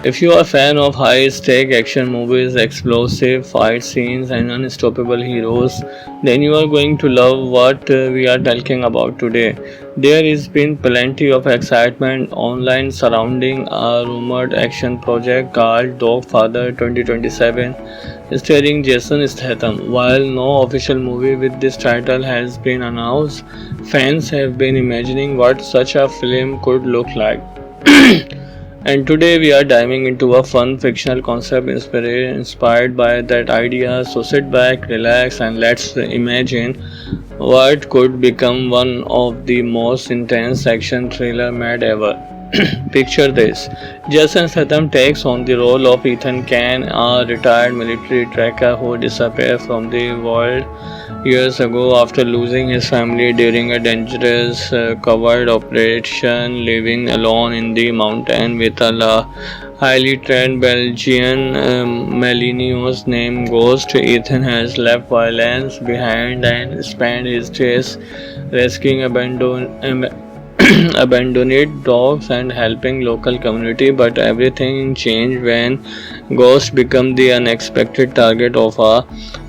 If you are a fan of high-stake action movies, explosive fight scenes, and unstoppable heroes, then you are going to love what we are talking about today. There has been plenty of excitement online surrounding a rumored action project called Dogfather 2027, starring Jason Statham. While no official movie with this title has been announced, fans have been imagining what such a film could look like. And today we are diving into a fun fictional concept inspired by that idea. So sit back, relax, and let's imagine what could become one of the most intense action thriller made ever. Picture this. Jason Statham takes on the role of Ethan Kane, a retired military tracker who disappeared from the world years ago after losing his family during a dangerous covert operation, living alone in the mountain with a highly trained Belgian Malinois named Ghost. Ethan has left violence behind and spent his days rescuing abandoned dogs and helping local community, but everything changed when Ghost became the unexpected target of a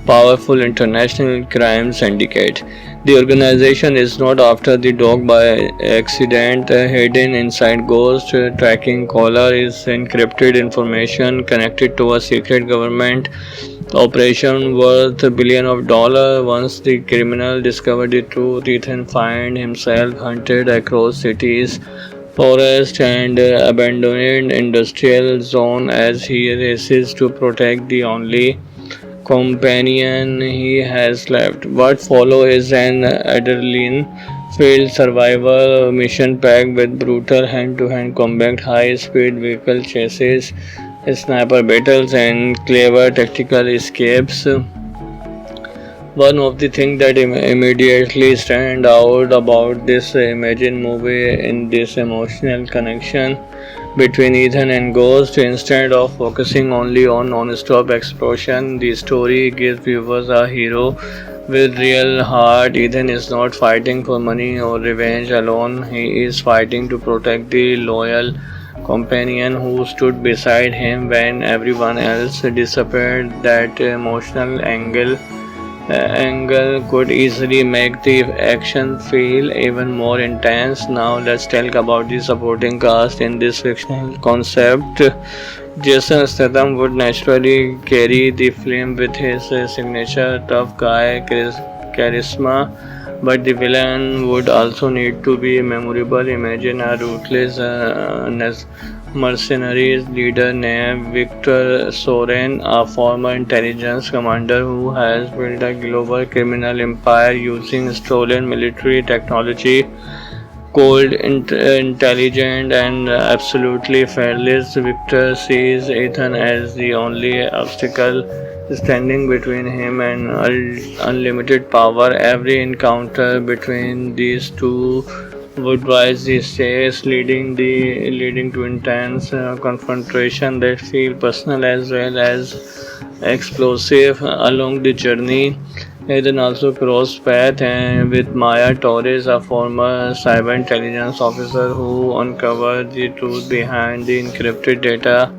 powerful international crime syndicate. The organization is not after the dog by accident. Hidden inside Ghost tracking collar is encrypted information connected to a secret government operation worth billions of dollars. Once the criminal discovered the truth, Ethan finds himself hunted across cities, forests, and abandoned industrial zone as he races to protect the only companion he has left. What follows is an adrenaline-filled survival mission packed with brutal hand-to-hand combat, high-speed vehicle chases, sniper battles, and clever tactical escapes. One of the things that immediately stand out about this Imagine movie in this emotional connection between Ethan and Ghost. Instead of focusing only on non-stop explosion, the story gives viewers a hero with real heart. Ethan is not fighting for money or revenge alone. He is fighting to protect the loyal companion who stood beside him when everyone else disappeared. That emotional angle could easily make the action feel even more intense. Now let's talk about the supporting cast in this fictional concept. Jason Statham would naturally carry the film with his signature tough guy charisma, but the villain would also need to be memorable. Imagine a ruthless mercenaries leader named Victor Soren, a former intelligence commander who has built a global criminal empire using stolen military technology. Cold, intelligent, and absolutely fearless, Victor sees Ethan as the only obstacle standing between him and unlimited power. Every encounter between these two would rise the stakes, leading to intense confrontation that feel personal as well as explosive along the journey. Eden also crossed paths with Maya Torres, a former cyber intelligence officer who uncovered the truth behind the encrypted data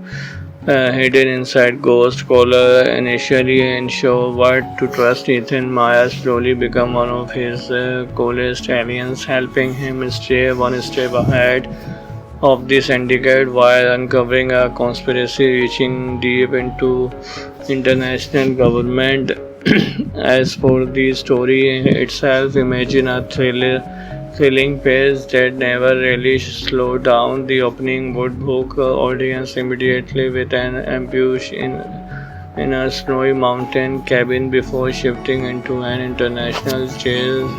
hidden inside Ghost Caller. Initially unsure what to trust, Ethan Maya slowly become one of his coolest aliens, helping him stay one step ahead of the syndicate while uncovering a conspiracy reaching deep into international government. As for the story itself, imagine a thrilling pace that never really slowed down. The opening would hook audience immediately with an ambush in a snowy mountain cabin before shifting into an international chase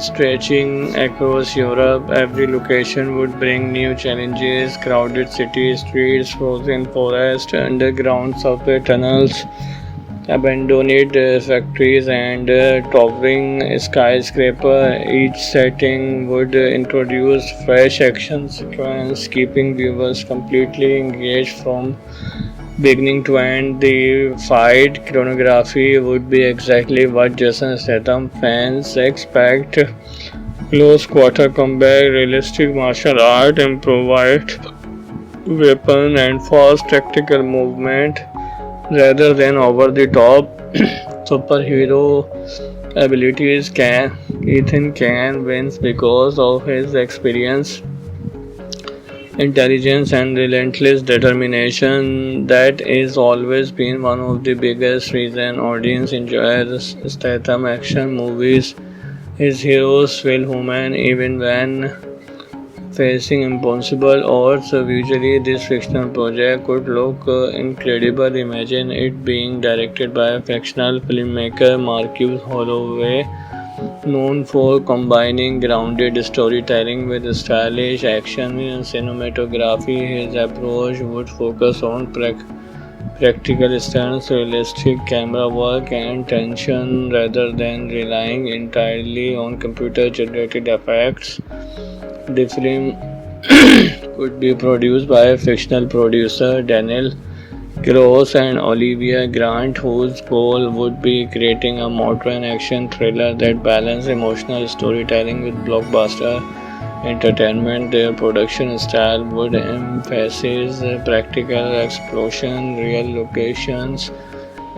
stretching across Europe. Every location would bring new challenges: crowded city streets, frozen forests, underground subway tunnels, abandoned factories, and towering skyscraper. Each setting would introduce fresh action sequence, keeping viewers completely engaged from beginning to end. The fight choreography would be exactly what Jason Statham fans expect: close quarter combat, realistic martial art, improvised weapon and fast tactical movement rather than over the top superhero abilities. Can Ethan can wins because of his experience, intelligence, and relentless determination. That is always been one of the biggest reason audience enjoys Statham action movies. His heroes feel human even when facing impossible odds. Visually, this fictional project could look incredible. Imagine it being directed by a fictional filmmaker, Marcus Holloway, known for combining grounded storytelling with stylish action and cinematography. His approach would focus on practical stunts, realistic camera work, and tension rather than relying entirely on computer generated effects. The film could be produced by a fictional producer, Daniel Gross and Olivia Grant, whose goal would be creating a modern action thriller that balances emotional storytelling with blockbuster entertainment. Their production style would emphasize practical explosion, real locations,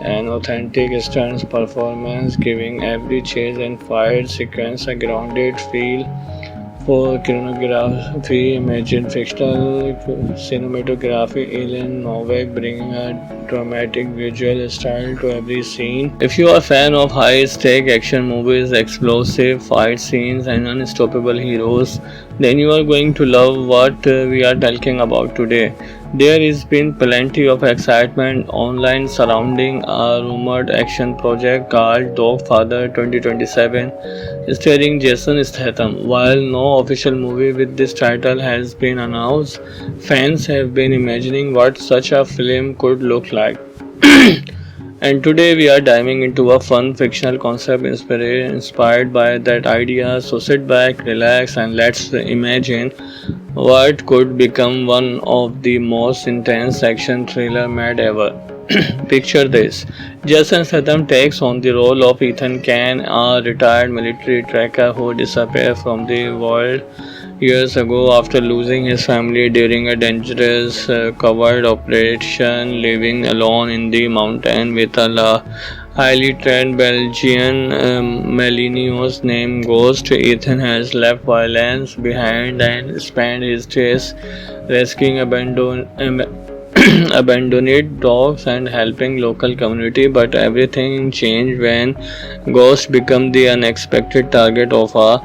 and authentic stunts performance, giving every chase and fight sequence a grounded feel. For choreography, imagine fictional cinematography, Ellen Novak bringing a dramatic visual style to every scene. If you are a fan of high-stake action movies, explosive fight scenes, and unstoppable heroes, then you are going to love what we are talking about today. There has been plenty of excitement online surrounding a rumored action project called Dogfather 2027, starring Jason Statham. While no official movie with this title has been announced, fans have been imagining what such a film could look like. And today we are diving into a fun fictional concept inspired by that idea. So sit back, relax, and let's imagine what could become one of the most intense action thriller made ever. Picture this: Jason Statham takes on the role of Ethan Can, a retired military tracker who disappeared from the world years ago after losing his family during a dangerous covert operation. Living alone in the mountain with a highly trained Belgian Malinois named Ghost, Ethan has left violence behind and spent his days rescuing abandoned dogs and helping local community. But everything changed when Ghost became the unexpected target of a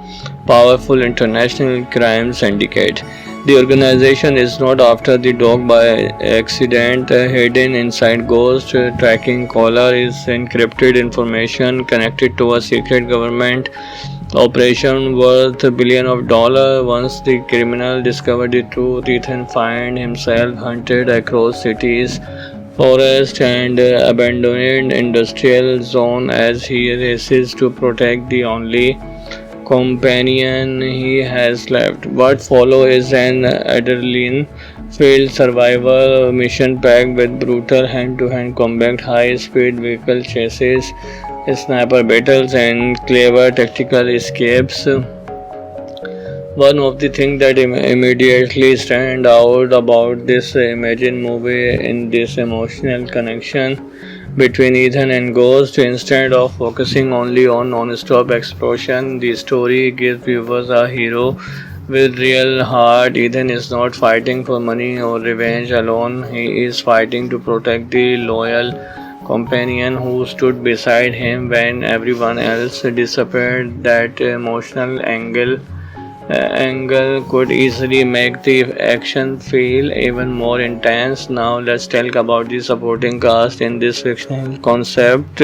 powerful international crime syndicate. The organization is not after the dog by accident. Hidden inside Ghost tracking collar is encrypted information connected to a secret government operation worth billions of dollars. Once the criminal discovered the truth, Ethan finds himself hunted across cities, forests, and abandoned industrial zone as he races to protect the only companion he has left. What follows is an adrenaline-filled survival mission packed with brutal hand-to-hand combat, high-speed vehicle chases, sniper battles, and clever tactical escapes. One of the things that immediately stand out about this Imagine movie in this emotional connection between Ethan and Ghost. Instead of focusing only on non-stop explosion, the story gives viewers a hero with real heart. Ethan is not fighting for money or revenge alone. He is fighting to protect the loyal companion who stood beside him when everyone else disappeared. That emotional angle could easily make the action feel even more intense. Now let's talk about the supporting cast in this fictional concept.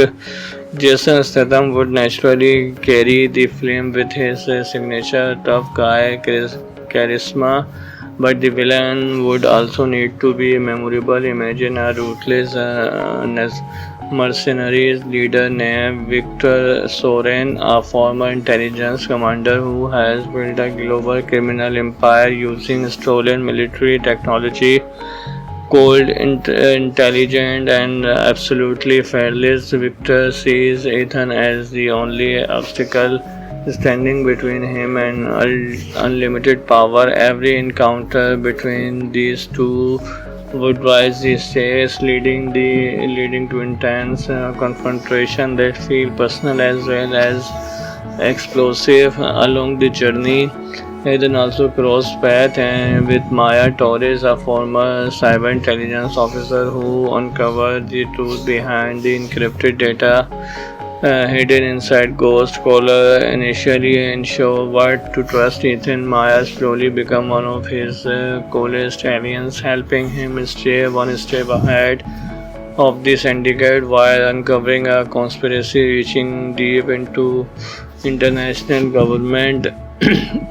Jason Statham would naturally carry the film with his signature tough guy charisma, but the villain would also need to be memorable. Imagine a ruthless mercenaries leader named Victor Soren, a former intelligence commander who has built a global criminal empire using stolen military technology. Cold, intelligent, and absolutely fearless, Victor sees Ethan as the only obstacle standing between him and unlimited power. Every encounter between these two would rise the stakes, leading to intense confrontation that feel personal as well as explosive along the journey. Hayden also crossed paths with Maya Torres, a former cyber intelligence officer who uncovered the truth behind the encrypted data hidden inside Ghost Caller. Initially unsure what to trust, Ethan Maya slowly become one of his coolest aliens, helping him stay one step ahead of the syndicate while uncovering a conspiracy reaching deep into international government.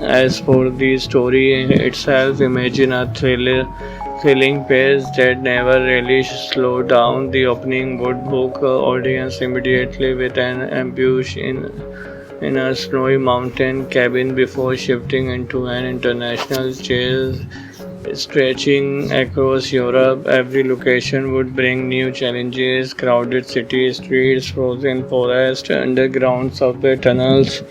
As for the story itself, imagine a thrilling pace that never really slowed down. The opening would hook audience immediately with an ambush in a snowy mountain cabin before shifting into an international chase stretching across Europe. Every location would bring new challenges: crowded city streets, frozen forests, underground subway tunnels,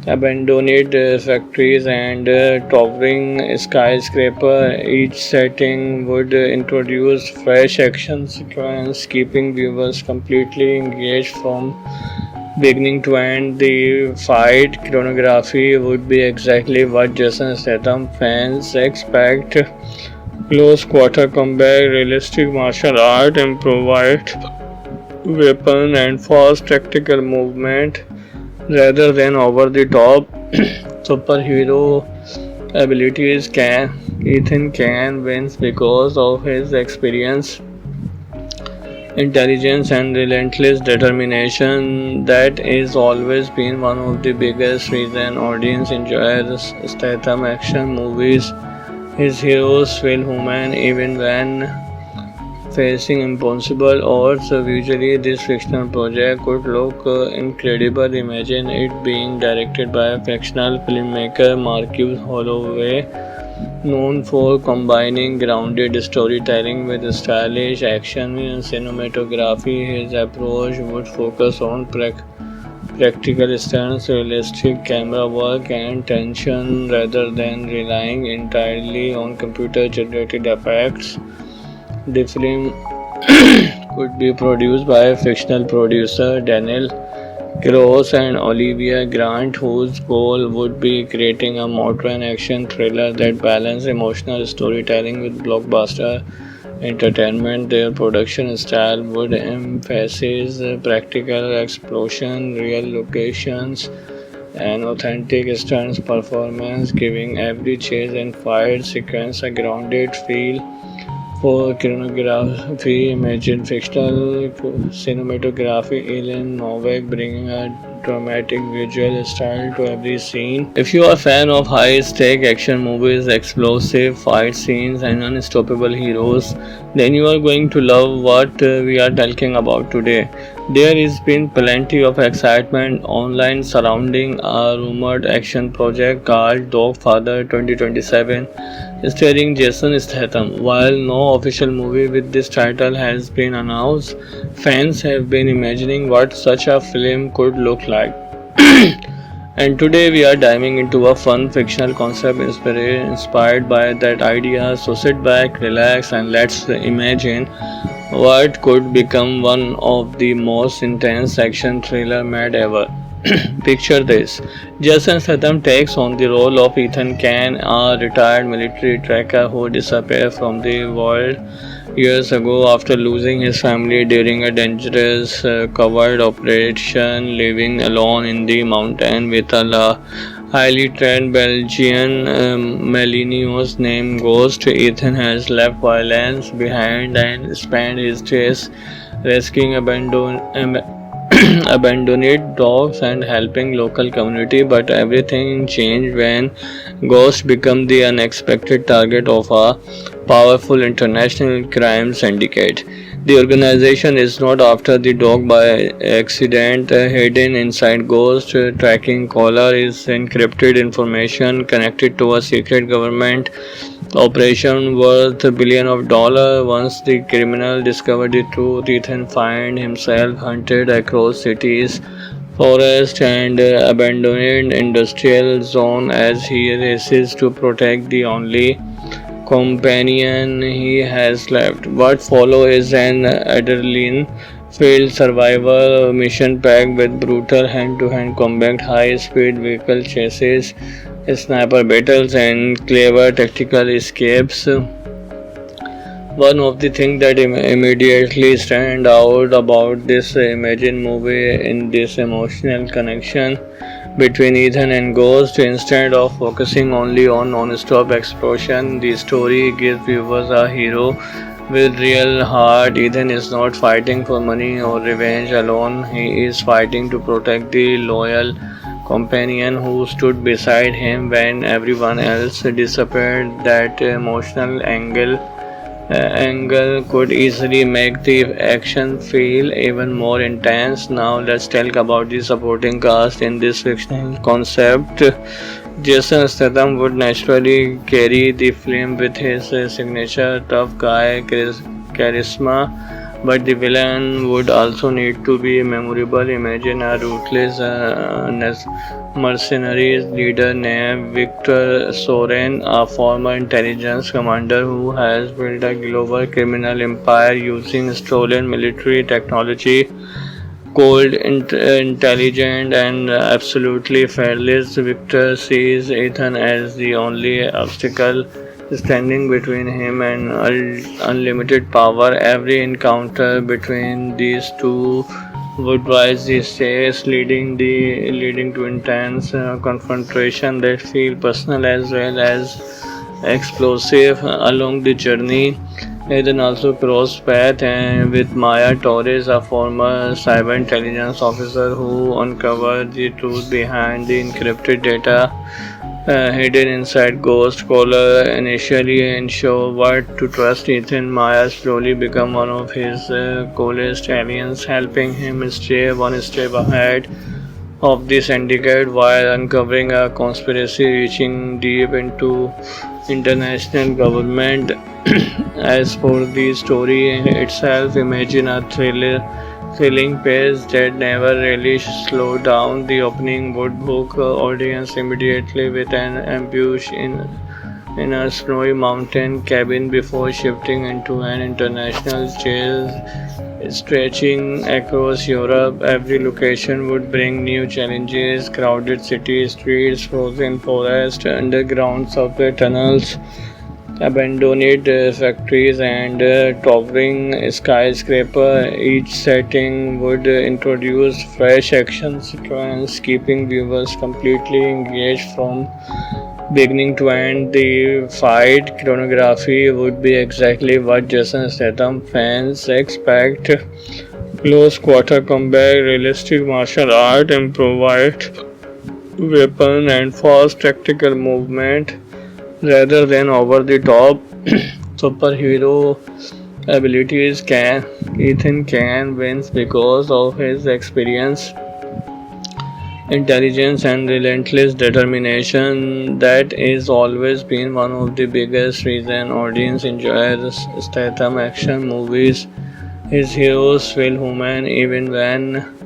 abandoned factories, and towering skyscraper. Each setting would introduce fresh action sequence, keeping viewers completely engaged from beginning to end. The fight choreography would be exactly what Jason Statham fans expect: close quarter combat, realistic martial art, improvised weapon, and fast tactical movement rather than over the top superhero abilities. Can Ethan can wins because of his experience, intelligence, and relentless determination. That is always been one of the biggest reason audience enjoy the Statham action movies. His heroes feel human even when facing impossible odds. Usually, this fictional project could look incredible. Imagine it being directed by a fictional filmmaker, Marcus Holloway, known for combining grounded storytelling with stylish action and cinematography. His approach would focus on practical stunts, realistic camera work, and tension rather than relying entirely on computer generated effects. The film could be produced by fictional producer Daniel Gross and Olivia Grant, whose goal would be creating a modern action thriller that balances emotional storytelling with blockbuster entertainment. Their production style would emphasize practical explosion, real locations, and authentic stunts performance, giving every chase and fight sequence a grounded feel. For choreography, imagine fictional cinematography, Ellen Novak bringing a dramatic visual style to every scene. If you are a fan of high-stake action movies, explosive fight scenes, and unstoppable heroes, then you are going to love what we are talking about today. There has been plenty of excitement online surrounding a rumored action project called Dogfather 2027 starring Jason Statham. While no official movie with this title has been announced, fans have been imagining what such a film could look like. And today we are diving into a fun fictional concept inspired by that idea. So sit back, relax, and let's imagine what could become one of the most intense action thriller made ever. Picture this: Jason Statham takes on the role of Ethan Kane, a retired military tracker who disappeared from the world years ago after losing his family during a dangerous covert operation. Living alone in the mountain with a highly trained Belgian Malinios named Ghost, Ethan has left violence behind and spent his days rescuing abandoned dogs and helping local community. But everything changed when Ghost became the unexpected target of a powerful international crime syndicate. The organization is not after the dog by accident. Hidden inside Ghost tracking collar is encrypted information connected to a secret government operation worth billions of dollars. Once the criminal discovered the truth, Ethan find himself hunted across cities, forest and abandoned industrial zone as he races to protect the only companion he has left. What follows is an adrenaline-filled survival mission packed with brutal hand-to-hand combat, high-speed vehicle chases, sniper battles, and clever tactical escapes. One of the things that immediately stand out about this Imagine movie in this emotional connection between Ethan and Ghost. Instead of focusing only on non-stop explosion, the story gives viewers a hero with real heart. Ethan is not fighting for money or revenge alone. He is fighting to protect the loyal companion who stood beside him when everyone else disappeared. That emotional angle could easily make the action feel even more intense. Now let's talk about the supporting cast in this fictional concept. Jason Statham would naturally carry the film with his signature tough guy charisma, but the villain would also need to be memorable. Imagine a ruthless mercenary leader named Victor Soren, a former intelligence commander who has built a global criminal empire using stolen military technology. Cold, intelligent, and absolutely fearless, Victor sees Ethan as the only obstacle standing between him and unlimited power. Every encounter between these two would rise the stakes, leading to intense confrontation that feel personal as well as explosive along the journey. Ethan also crossed paths with Maya Torres, a former cyber intelligence officer who uncovered the truth behind the encrypted data hidden inside Ghost Caller. Initially unsure what to trust, Ethan Maya slowly become one of his coolest aliens, helping him stay one step ahead of the syndicate while uncovering a conspiracy reaching deep into international government. As for the story itself, imagine a thrilling pace that never really slowed down. The opening would hook audience immediately with an ambush in a snowy mountain cabin before shifting into an international chase stretching across Europe. Every location would bring new challenges: crowded city streets, frozen forest, underground subway tunnels, abandoned factories, and towering skyscraper. Each setting would introduce fresh action sequence, keeping viewers completely engaged from beginning to end. The fight choreography would be exactly what Jason Statham fans expect: close quarter combat, realistic martial art, improvised weapon, and fast tactical movement rather than over the top superhero abilities. Can Ethan can wins because of his experience, intelligence, and relentless determination. That is always been one of the biggest reason audience enjoy Statham action movies. His heroes feel human even when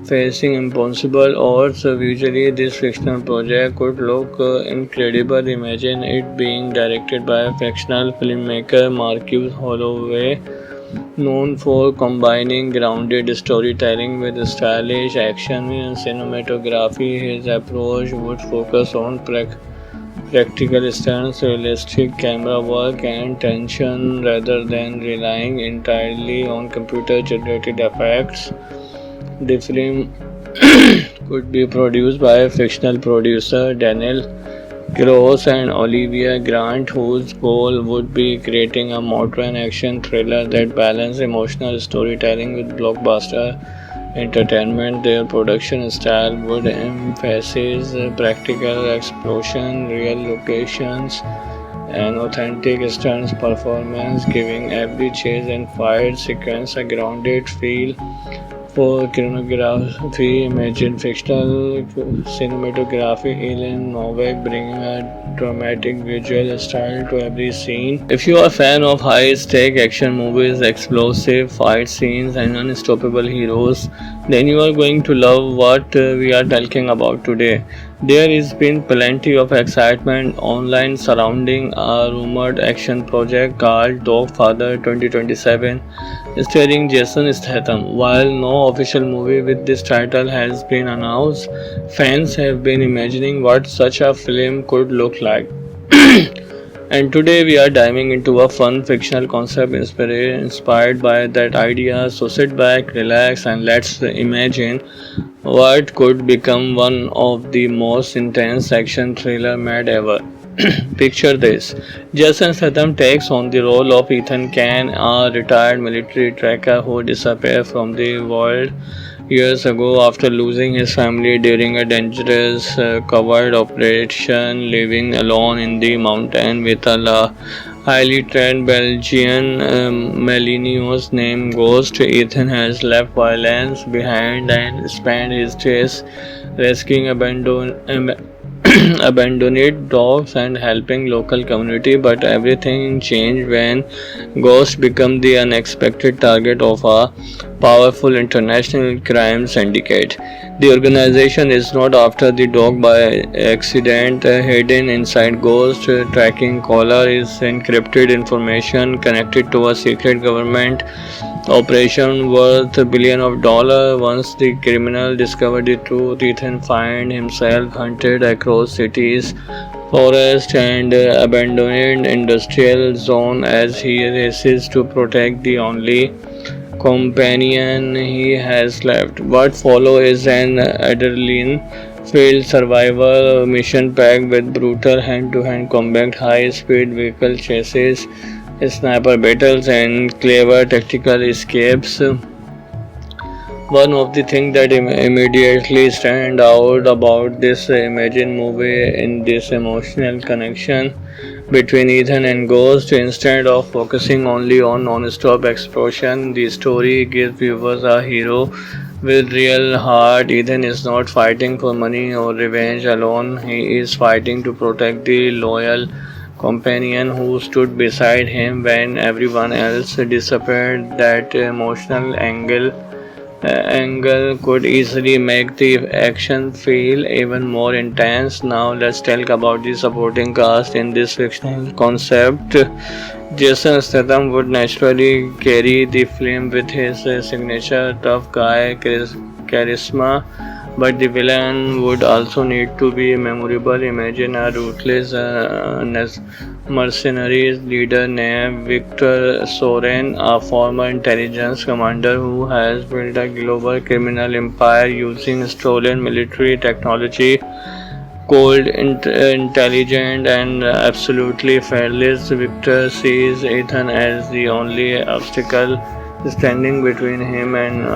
facing impossible odds. Visually, this fictional project could look incredible. Imagine it being directed by a fictional filmmaker, Marcus Holloway, known for combining grounded storytelling with stylish action and cinematography. His approach would focus on practical stunts, realistic camera work, and tension rather than relying entirely on computer generated effects. The film could be produced by fictional producer Daniel Gross and Olivia Grant, whose goal would be creating a modern action thriller that balances emotional storytelling with blockbuster entertainment. Their production style would emphasize practical explosion, real locations, an authentic stunts performance, giving every chase and fight sequence a grounded feel. For choreography, imagine fictional cinematography, Alien Novak bringing a dramatic visual style to every scene. If you are a fan of high-stake action movies, explosive fight scenes, and unstoppable heroes, then you are going to love what we are talking about today. There has been plenty of excitement online surrounding a rumored action project called Dogfather 2027 starring Jason Statham. While no official movie with this title has been announced, fans have been imagining what such a film could look like. And today we are diving into a fun fictional concept inspired by that idea. So sit back, relax, and let's imagine what could become one of the most intense action thriller made ever. Picture this. Jason Statham takes on the role of Ethan Kane, a retired military tracker who disappeared from the world years ago after losing his family during a dangerous covert operation, living alone in the mountain with a highly trained Belgian Malinois named Ghost. Ethan has left violence behind and spent his days rescuing abandoned dogs and helping local community, but everything changed when Ghost became the unexpected target of a powerful international crime syndicate. The organization is not after the dog by accident. Hidden inside Ghost tracking collar is encrypted information connected to a secret government operation worth billions of dollars. Once the criminal discovered the truth, Ethan finds himself hunted across cities, forests, and abandoned industrial zone as he races to protect the only companion he has left. What follows is an adrenaline-filled survival mission packed with brutal hand-to-hand combat, high-speed vehicle chases, sniper battles, and clever tactical escapes. One of the things that immediately stand out about this Imagine movie in this emotional connection between Ethan and Ghost. Instead of focusing only on non-stop explosion, the story gives viewers a hero with real heart. Ethan is not fighting for money or revenge alone. He is fighting to protect the loyal companion who stood beside him when everyone else disappeared. That emotional angle could easily make the action feel even more intense. Now let's talk about the supporting cast in this fictional concept. Jason Statham would naturally carry the film with his signature tough guy charisma, but the villain would also need to be memorable. Imagine a ruthless mercenary leader named Victor Soren, a former intelligence commander who has built a global criminal empire using stolen military technology. Cold, intelligent, and absolutely fearless, Victor sees Ethan as the only obstacle standing between him and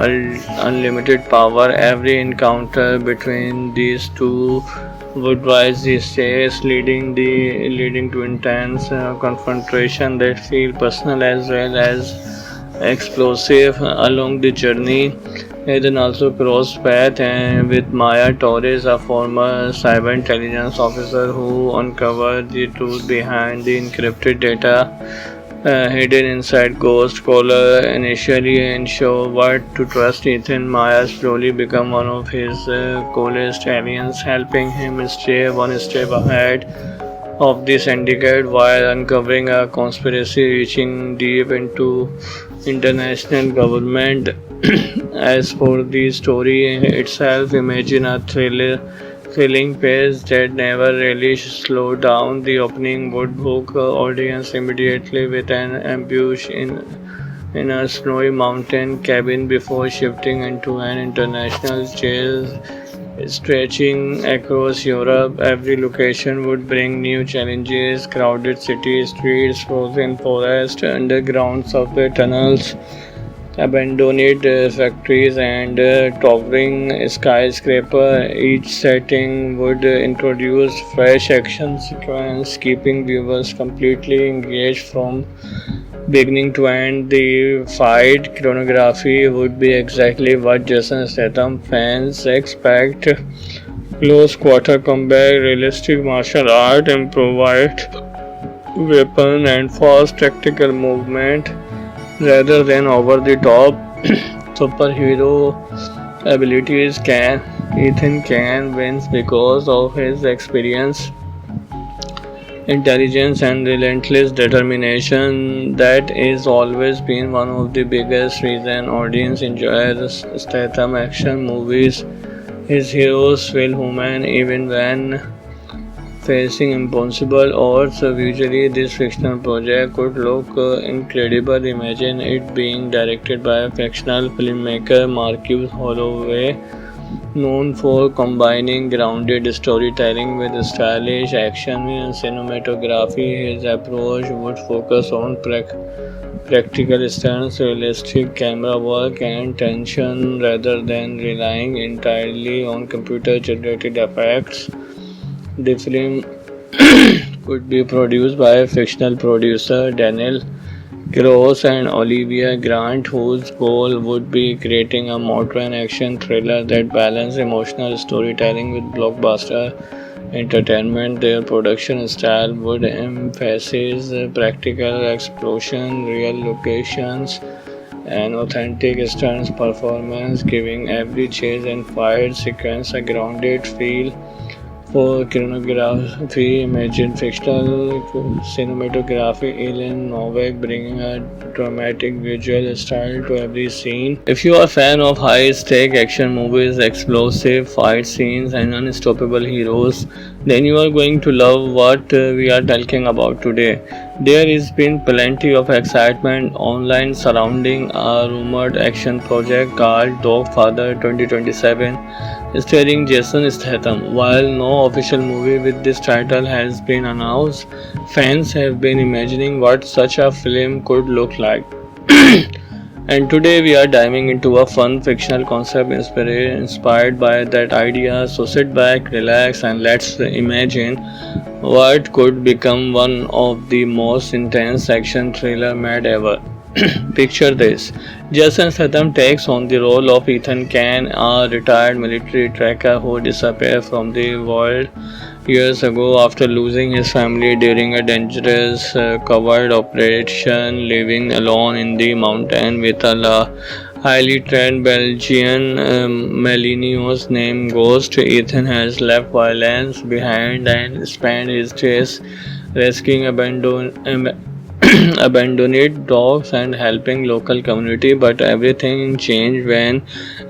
unlimited power. Every encounter between these two would rise the stakes, leading to intense confrontation that feel personal as well as explosive. Along the journey, Eden also crossed paths with Maya Torres, a former cyber intelligence officer who uncovered the truth behind the encrypted data hidden inside Ghost Caller. Initially unsure what to trust, Ethan Maya slowly become one of his coolest aliens, helping him stay one step ahead of the syndicate while uncovering a conspiracy reaching deep into international government. As for the story itself, imagine a thrilling pace that never really slowed down. The opening would hook audience immediately with an ambush in a snowy mountain cabin before shifting into an international chase stretching across Europe. Every location would bring new challenges: crowded city streets, frozen forest, underground subway tunnels, abandoned factories and towering skyscraper. Each setting would introduce fresh action sequence, keeping viewers completely engaged from beginning to end. The fight choreography would be exactly what Jason Statham fans expect. Close quarter combat, realistic martial art, improvised weapon, and fast tactical movement rather than over the top superhero abilities. Can Ethan Can wins because of his experience, intelligence, and relentless determination. That is always been one of the biggest reason audience enjoy the Statham action movies. His heroes feel human even when facing impossible odds. Visually, this fictional project could look incredible. Imagine it being directed by a fictional filmmaker, Marcus Holloway, known for combining grounded storytelling with stylish action and cinematography. His approach would focus on practical stunts, realistic camera work, and tension rather than relying entirely on computer generated effects. The film could be produced by fictional producer Daniel Gross and Olivia Grant, whose goal would be creating a modern action thriller that balances emotional storytelling with blockbuster entertainment. Their production style would emphasize practical explosion, real locations, and authentic stunts performance, giving every chase and fight sequence a grounded feel. For choreography, imagine fictional cinematography, Ellen Novak bringing a dramatic visual style to every scene. If you are a fan of high-stake action movies, explosive fight scenes, and unstoppable heroes, then you are going to love what we are talking about today. There has been plenty of excitement online surrounding a rumored action project called Dogfather 2027 starring Jason Statham. While no official movie with this title has been announced, fans have been imagining what such a film could look like. And today we are diving into a fun fictional concept inspired by that idea. So sit back, relax, and let's imagine what could become one of the most intense action thriller made ever. Picture this. Jason Statham takes on the role of Ethan Can, a retired military tracker who disappeared from the world years ago after losing his family during a dangerous covert operation, living alone in the mountain with a highly trained Belgian Malinois named Ghost. Ethan has left violence behind and spent his days rescuing abandoned dogs and helping local community, but everything changed when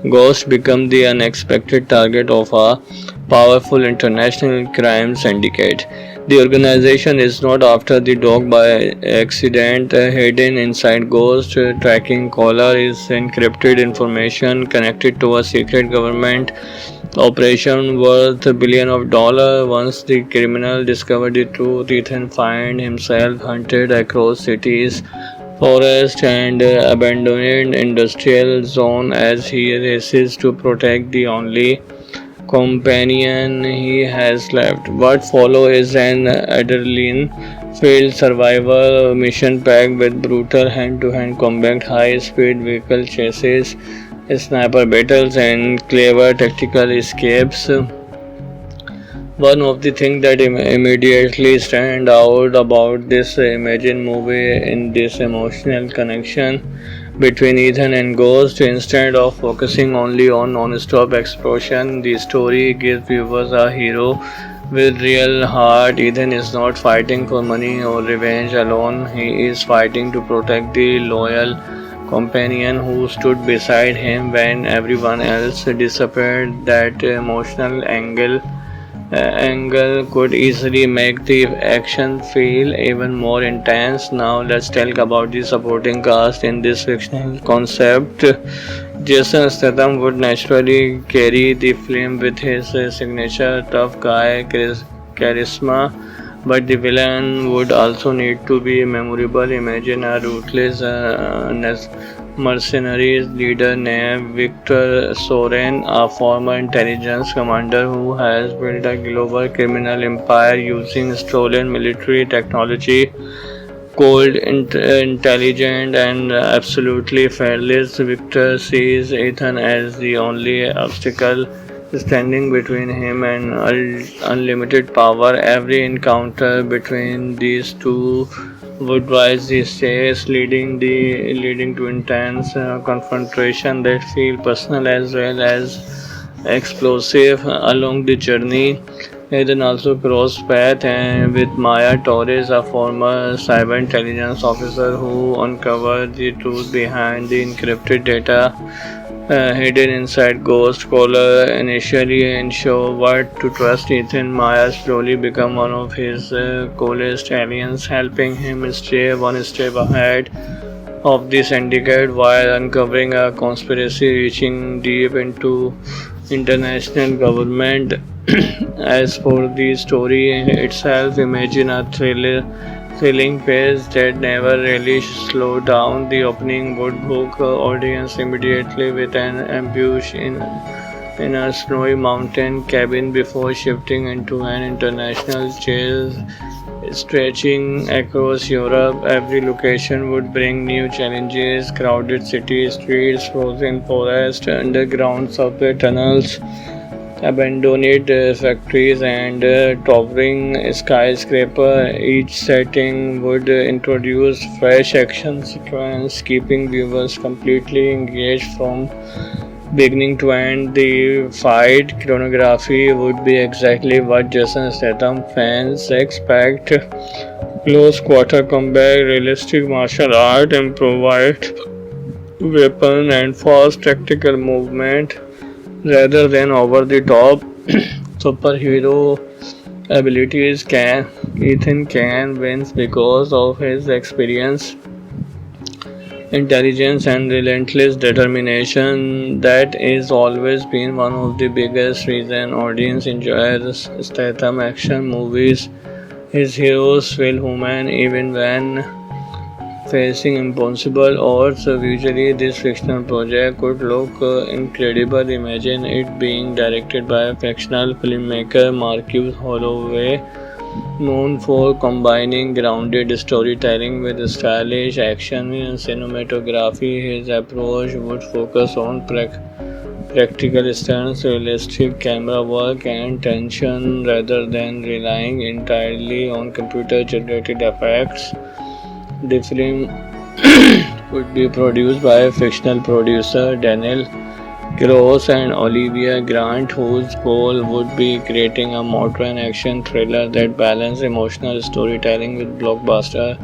Ghost became the unexpected target of a powerful international crime syndicate. The organization is not after the dog by accident. Hidden inside Ghost tracking collar is encrypted information connected to a secret government operation worth billions of dollars. Once the criminal discovered the truth, Ethan finds himself hunted across cities, forests, and abandoned industrial zone as he races to protect the only companion he has left. What follows is an adrenaline-filled survival mission packed with brutal hand-to-hand combat, high-speed vehicle chases, sniper battles, and clever tactical escapes. One of the things that immediately stand out about this Imagine movie in this emotional connection between Ethan and Ghost. Instead of focusing only on non-stop explosion, the story gives viewers a hero with real heart. Ethan is not fighting for money or revenge alone. He is fighting to protect the loyal companion who stood beside him when everyone else disappeared. That emotional angle could easily make the action feel even more intense. Now let's talk about the supporting cast in this fictional concept. Jason Statham would naturally carry the film with his signature tough guy charisma, but the villain would also need to be memorable. Imagine a ruthless mercenaries leader named Victor Soren, a former intelligence commander who has built a global criminal empire using stolen military technology. Cold, intelligent, and absolutely fearless, Victor sees Ethan as the only obstacle standing between him and unlimited power. Every encounter between these two would rise the stakes, leading to intense confrontation that feel personal as well as explosive along the journey. Eden also crossed paths with Maya Torres, a former cyber intelligence officer who uncovered the truth behind the encrypted data hidden inside Ghost Caller. Initially unsure what to trust, Ethan Maya slowly become one of his coolest aliens, helping him stay one step ahead of the syndicate while uncovering a conspiracy reaching deep into international government. As for the story itself, imagine a thrilling pace that never really slowed down. The opening would hook audience immediately with an ambush in a snowy mountain cabin before shifting into an international chase stretching across Europe. Every location would bring new challenges: crowded city streets, frozen forest, underground subway tunnels, abandoned factories, and towering skyscraper. Each setting would introduce fresh action sequence, keeping viewers completely engaged from beginning to end. The fight choreography would be exactly what Jason Statham fans expect: close quarter combat, realistic martial art, improvised weapon, and fast tactical movement rather than over the top superhero abilities. Can Ethan can wins because of his experience, intelligence, and relentless determination. That is always been one of the biggest reason audience enjoys Statham action movies. His heroes feel human even when facing impossible odds. Visually, this fictional project could look incredible. Imagine it being directed by a fictional filmmaker, Marcus Holloway, known for combining grounded storytelling with stylish action and cinematography. His approach would focus on practical stunts, realistic camera work, and tension rather than relying entirely on computer generated effects. The film would be produced by fictional producer Daniel Gross and Olivia Grant, whose goal would be creating a modern action thriller that balances emotional storytelling with blockbuster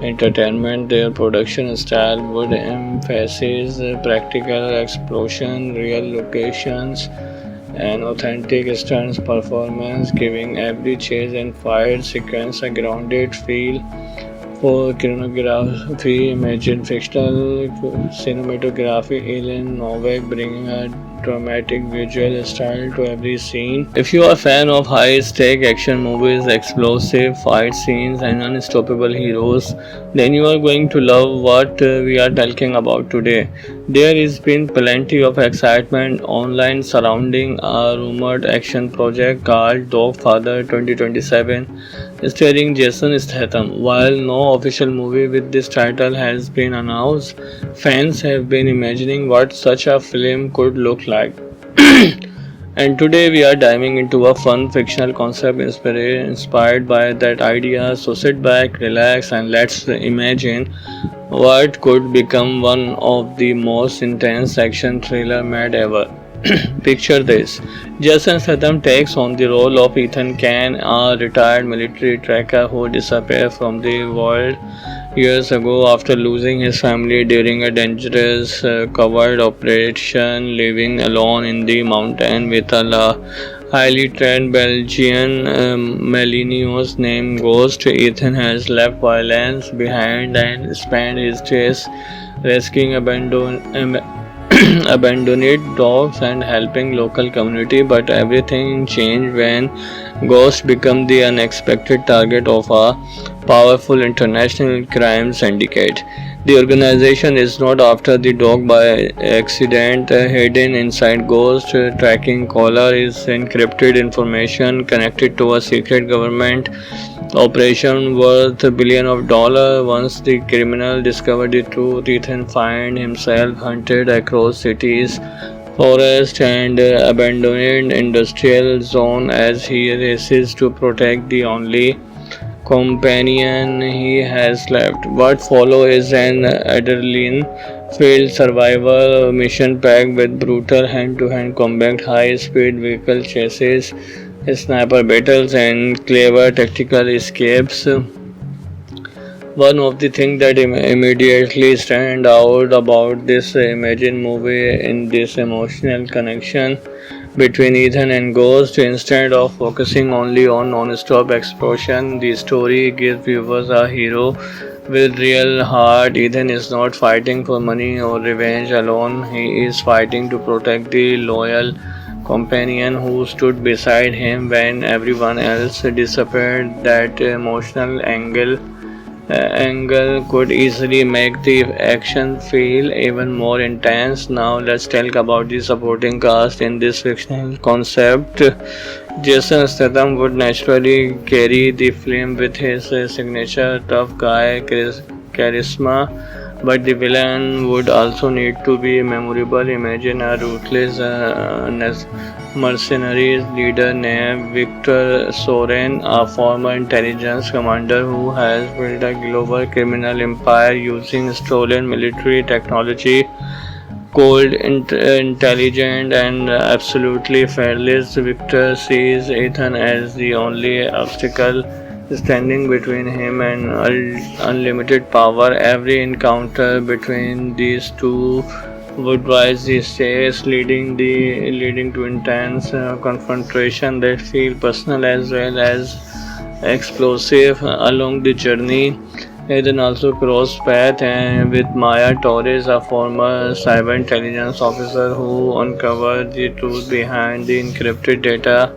entertainment. Their production style would emphasize practical explosion, real locations, and authentic stunts performance, giving every chase and fight sequence a grounded feel. For choreography, imagine fictional cinematography, Ellen Novak bringing a dramatic visual style to every scene. If you are a fan of high-stake action movies, explosive fight scenes, and unstoppable heroes, then you are going to love what we are talking about today. There has been plenty of excitement online surrounding a rumored action project called Dogfather 2027 starring Jason Statham. While no official movie with this title has been announced, fans have been imagining what such a film could look like. And today we are diving into a fun fictional concept inspired by that idea. So sit back, relax, and let's imagine what could become one of the most intense action thriller made ever. Picture this: Jason Statham takes on the role of Ethan Kane, a retired military tracker who disappeared from the world years ago after losing his family during a dangerous covert operation. Living alone in the mountain with a highly trained Belgian Malinios named Ghost, Ethan has left violence behind and spent his days rescuing abandoned dogs and helping local community. But everything changed when Ghost became the unexpected target of a powerful international crime syndicate. The organization is not after the dog by accident. Hidden inside Ghost tracking collar is encrypted information connected to a secret government operation worth $1 billion. Once the criminal discovered the truth, Ethan finds himself hunted across cities, forests, and abandoned industrial zone as he races to protect the only companion he has left. What follows is an adrenaline-filled survival mission packed with brutal hand-to-hand combat, high-speed vehicle chases, sniper battles, and clever tactical escapes. One of the things that immediately stand out about this Imagine movie in this emotional connection between Ethan and Ghost. Instead of focusing only on non-stop explosion, the story gives viewers a hero with real heart. Ethan is not fighting for money or revenge alone. He is fighting to protect the loyal companion who stood beside him when everyone else disappeared. That emotional angle could easily make the action feel even more intense. Now let's talk about the supporting cast in this fictional concept. Jason Statham would naturally carry the film with his signature tough guy charisma, but the villain would also need to be memorable. Imagine a ruthless mercenary leader named Victor Soren, a former intelligence commander who has built a global criminal empire using stolen military technology. Cold, intelligent, and absolutely fearless, Victor sees Ethan as the only obstacle standing between him and unlimited power. Every encounter between these two would rise the stakes, leading to intense confrontation that feel personal as well as explosive along the journey. Eden also crossed paths with Maya Torres, a former cyber intelligence officer who uncovered the truth behind the encrypted data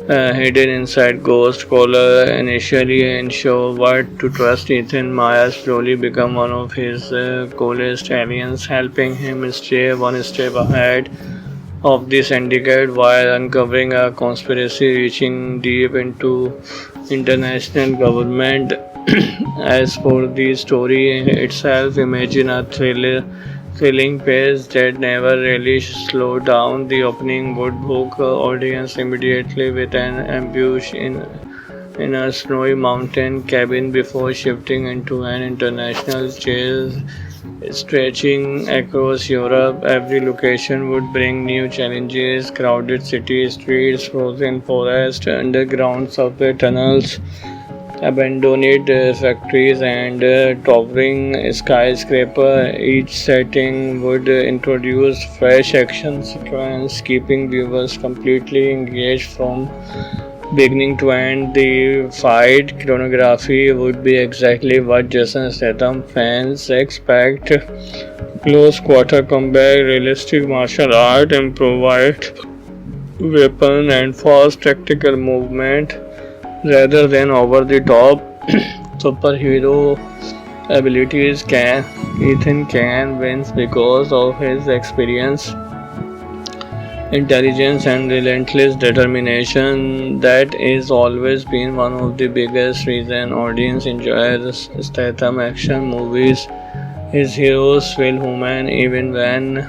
hidden inside Ghost Caller. Initially unsure what to trust, Ethan Maya slowly become one of his coolest aliens, helping him stay one step ahead of the syndicate while uncovering a conspiracy reaching deep into international government. As for the story itself, imagine a thrilling pace that never really slowed down. The opening would hook audience immediately with an ambush in a snowy mountain cabin before shifting into an international chase stretching across Europe. Every location would bring new challenges: crowded city streets, frozen forest, underground subway tunnels, abandoned factories, and towering skyscraper. Each setting would introduce fresh action sequence, keeping viewers completely engaged from beginning to end. The fight choreography would be exactly what Jason Statham fans expect: close quarter combat, realistic martial art, improvised weapon, and fast tactical movement rather than over the top superhero abilities. Ethan can wins because of his experience, intelligence, and relentless determination. That is always been one of the biggest reason audience enjoy the Statham action movies. His heroes feel human even when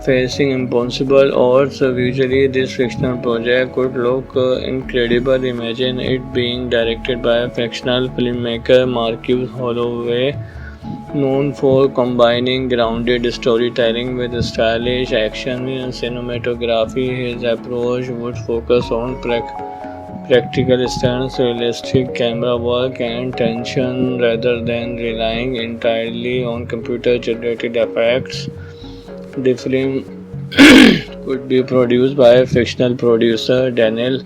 facing impossible odds. Visually, this fictional project could look incredible. Imagine it being directed by a fictional filmmaker, Marcus Holloway, known for combining grounded storytelling with stylish action and cinematography. His approach would focus on practical stunts, realistic camera work, and tension rather than relying entirely on computer generated effects. The film could be produced by fictional producer Daniel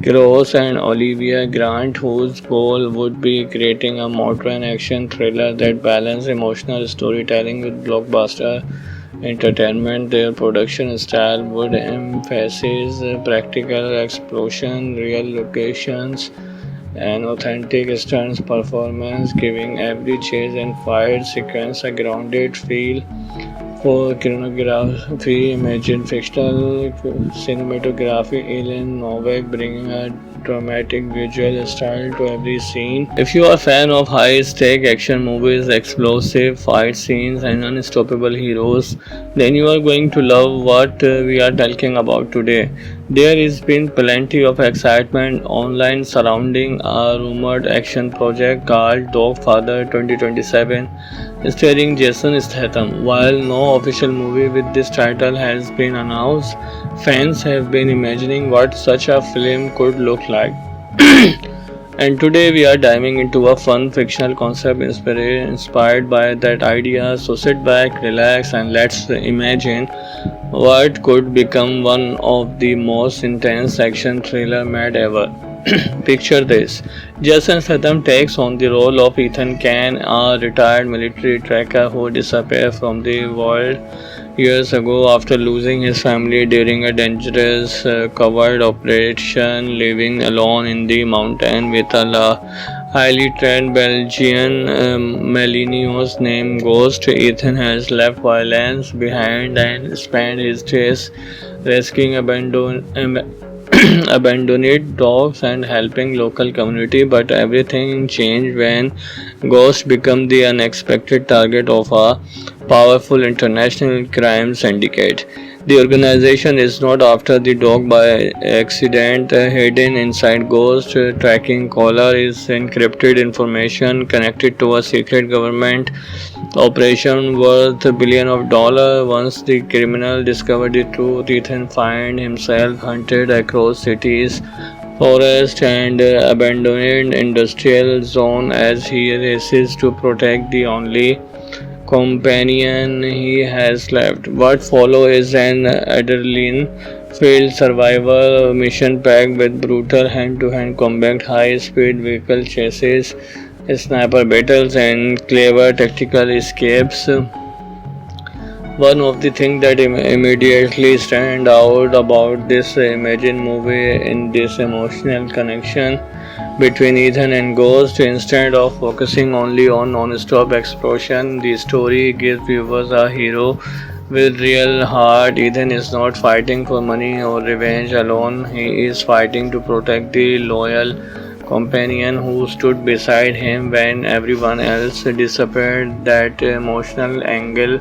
Gross and Olivia Grant, whose goal would be creating a modern action thriller that balances emotional storytelling with blockbuster entertainment. Their production style would emphasize practical explosion, real locations, an authentic stunts performance, giving every chase and fight sequence a grounded feel. For choreography, imagine fictional cinematography, Alien Novak bringing a dramatic visual style to every scene. If you are a fan of high-stake action movies, explosive fight scenes, and unstoppable heroes, then you are going to love what we are talking about today. There has been plenty of excitement online surrounding a rumored action project called Dogfather 2027 starring Jason Statham. While no official movie with this title has been announced, fans have been imagining what such a film could look like. And today we are diving into a fun fictional concept inspired by that idea. So sit back, relax, and let's imagine what could become one of the most intense action thriller made ever. Picture this. Jason Statham takes on the role of Ethan Kane, a retired military tracker who disappeared from the world years ago after losing his family during a dangerous covert operation, living alone in the mountain with a highly trained Belgian Malinios named Ghost. Ethan has left violence behind and spent his days rescuing abandoned dogs and helping local community, but everything changed when Ghost became the unexpected target of a powerful international crime syndicate. The organization is not after the dog by accident. Hidden inside Ghost tracking collar is encrypted information connected to a secret government operation worth $1 billion. Once the criminal discovered the truth, Ethan finds himself hunted across cities, forests, and abandoned industrial zone as he races to protect the only companion he has left. What follows is an adrenaline-filled survival mission packed with brutal hand-to-hand combat, high-speed vehicle chases, sniper battles, and clever tactical escapes. One of the things that immediately stand out about this Imagine movie in this emotional connection between Ethan and Ghost. Instead of focusing only on non-stop explosion, the story gives viewers a hero with real heart. Ethan is not fighting for money or revenge alone. He is fighting to protect the loyal companion who stood beside him when everyone else disappeared. That emotional angle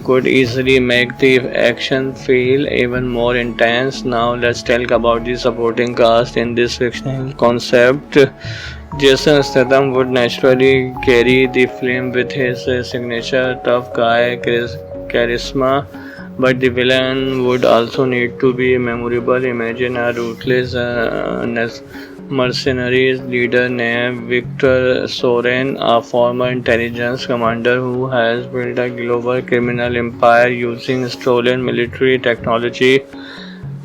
could easily make the action feel even more intense. Now let's talk about the supporting cast in this fictional concept. Jason Statham would naturally carry the film with his signature tough guy charisma, but the villain would also need to be memorable. Imagine a ruthless mercenaries leader named Victor Soren, a former intelligence commander who has built a global criminal empire using stolen military technology.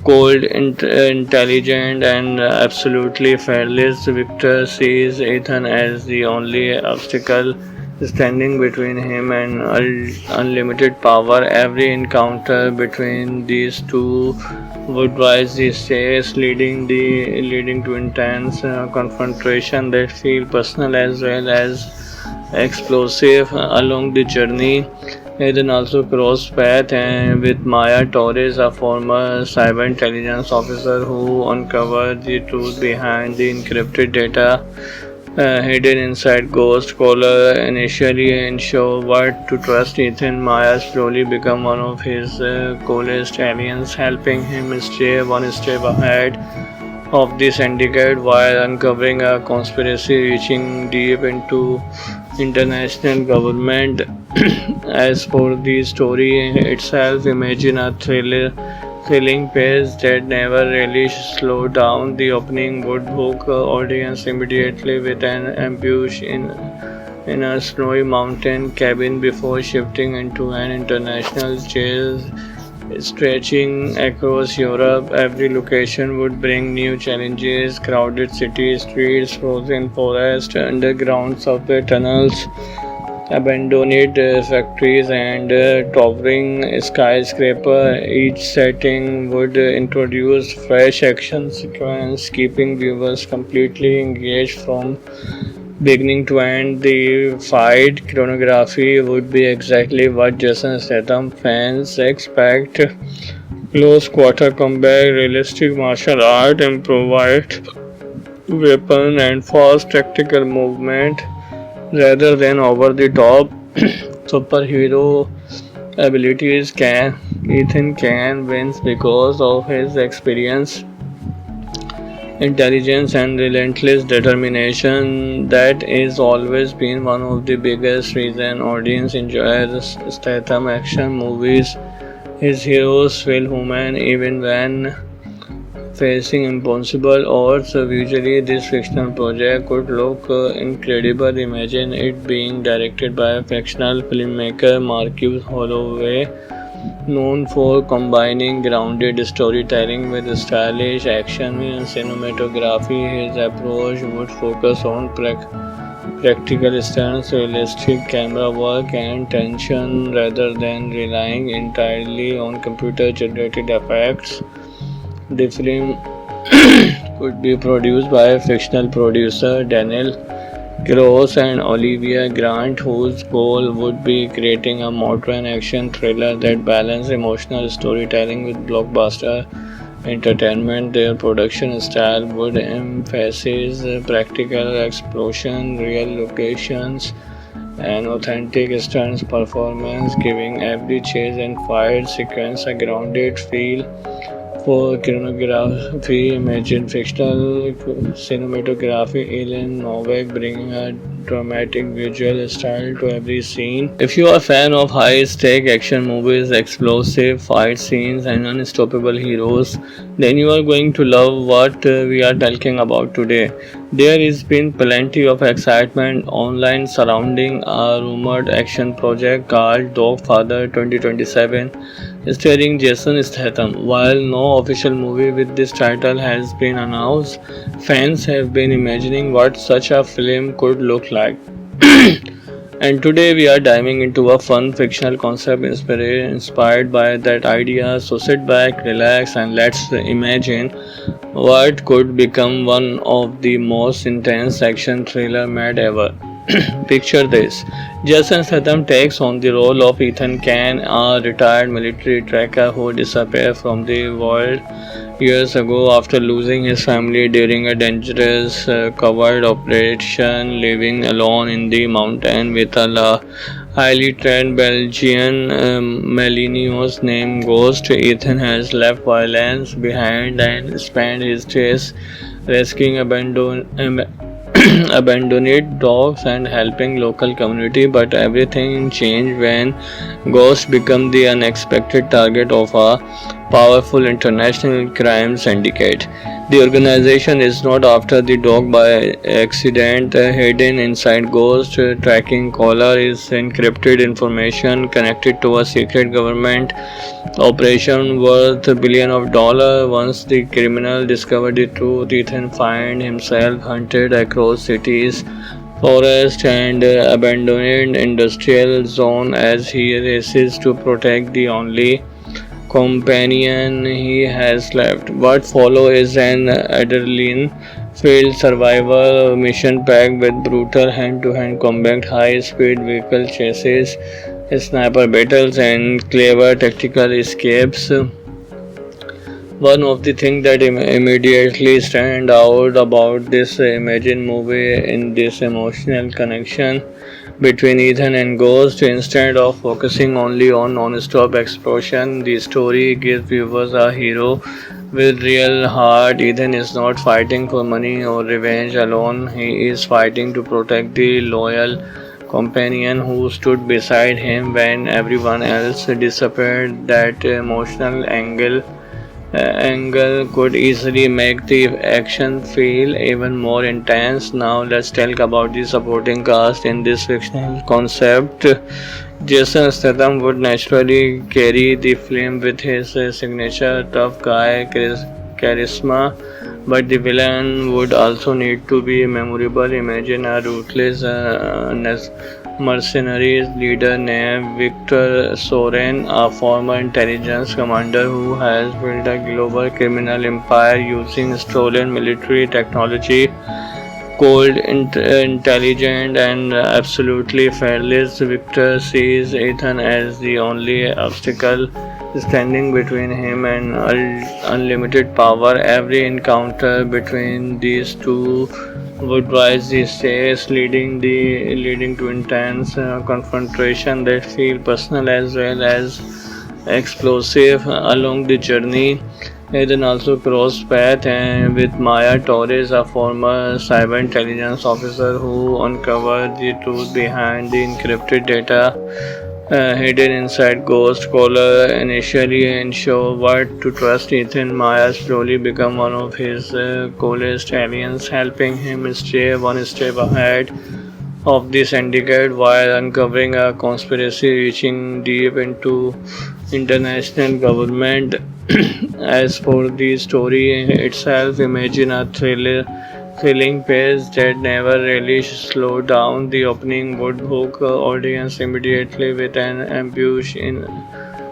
Cold, intelligent, and absolutely fearless, Victor sees Ethan as the only obstacle standing between him and unlimited power. Every encounter between these two would rise the stakes, leading to intense confrontation that feel personal as well as explosive along the journey. Eden also crossed paths with Maya Torres, a former cyber intelligence officer who uncovered the truth behind the encrypted data hidden inside Ghost Caller. Initially unsure what to trust, Ethan Maya slowly become one of his coolest aliens, helping him stay one step ahead of the syndicate while uncovering a conspiracy reaching deep into international government. As for the story itself, imagine a thrilling pace that never really slowed down. The opening would hook audience immediately with an ambush in a snowy mountain cabin before shifting into an international chase stretching across Europe. Every location would bring new challenges: crowded city streets, frozen forest, underground subway tunnels, abandoned factories and towering skyscraper. Each setting would introduce fresh action sequence, keeping viewers completely engaged from beginning to end. The fight choreography would be exactly what Jason Statham fans expect. Close quarter combat, realistic martial art, improvised weapon, and fast tactical movement rather than over the top superhero abilities. Can Ethan Can wins because of his experience, intelligence, and relentless determination. That is always been one of the biggest reason audience enjoys Statham action movies. His heroes feel human even when facing impossible odds. Usually, this fictional project could look incredible. Imagine it being directed by a fictional filmmaker, Marcus Holloway, known for combining grounded storytelling with stylish action and cinematography. His approach would focus on practical stunts, realistic camera work, and tension rather than relying entirely on computer generated effects. The film could be produced by a fictional producer, Daniel Gross and Olivia Grant, whose goal would be creating a modern action thriller that balances emotional storytelling with blockbuster entertainment. Their production style would emphasize practical explosion, real locations, and authentic stunts performance, giving every chase and fight sequence a grounded feel. For choreography, imagine fictional cinematography, Ellen Novak bringing a dramatic visual style to every scene. If you are a fan of high-stake action movies, explosive fight scenes, and unstoppable heroes, then you are going to love what we are talking about today. There has been plenty of excitement online surrounding a rumored action project called Dogfather 2027 starring Jason Statham. While no official movie with this title has been announced, fans have been imagining what such a film could look like. And today we are diving into a fun fictional concept inspired by that idea. So sit back, relax, and let's imagine what could become one of the most intense action thriller made ever. Picture this. Jason Statham takes on the role of Ethan Can, a retired military tracker who disappeared from the world years ago after losing his family during a dangerous covert operation, living alone in the mountain with a highly trained Belgian Malinois named Ghost. Ethan has left violence behind and spent his days rescuing abandoned dogs and helping local community, but everything changed when Ghost became the unexpected target of a powerful international crime syndicate. The organization is not after the dog by accident. Hidden inside Ghost tracking collar is encrypted information connected to a secret government operation worth billions of dollars. Once the criminal discovered the truth, Ethan finds himself hunted across cities, forests, and abandoned industrial zone as he races to protect the only companion he has left. What follows is an adrenaline-filled survival mission packed with brutal hand-to-hand combat, high-speed vehicle chases, sniper battles, and clever tactical escapes. One of the things that immediately stand out about this Imagine movie in this emotional connection between Ethan and Ghost. Instead of focusing only on non-stop explosion, the story gives viewers a hero with real heart. Ethan is not fighting for money or revenge alone. He is fighting to protect the loyal companion who stood beside him when everyone else disappeared. That emotional angle could easily make the action feel even more intense. Now let's talk about the supporting cast in this fictional concept. Jason Statham would naturally carry the film with his signature tough guy charisma, but the villain would also need to be memorable. Imagine a ruthless mercenaries leader named Victor Soren, a former intelligence commander who has built a global criminal empire using stolen military technology. Cold, intelligent, and absolutely fearless, Victor sees Ethan as the only obstacle standing between him and unlimited power. Every encounter between these two would rise the stakes, leading to intense confrontation that feel personal as well as explosive along the journey. Eden also crossed paths with Maya Torres, a former cyber intelligence officer who uncovered the truth behind the encrypted data hidden inside Ghost Caller. Initially unsure what to trust, Ethan Maya slowly become one of his coolest aliens, helping him stay one step ahead of the syndicate while uncovering a conspiracy reaching deep into international government. As for the story itself, imagine a thrilling pace that never really slowed down. The opening would hook audience immediately with an ambush in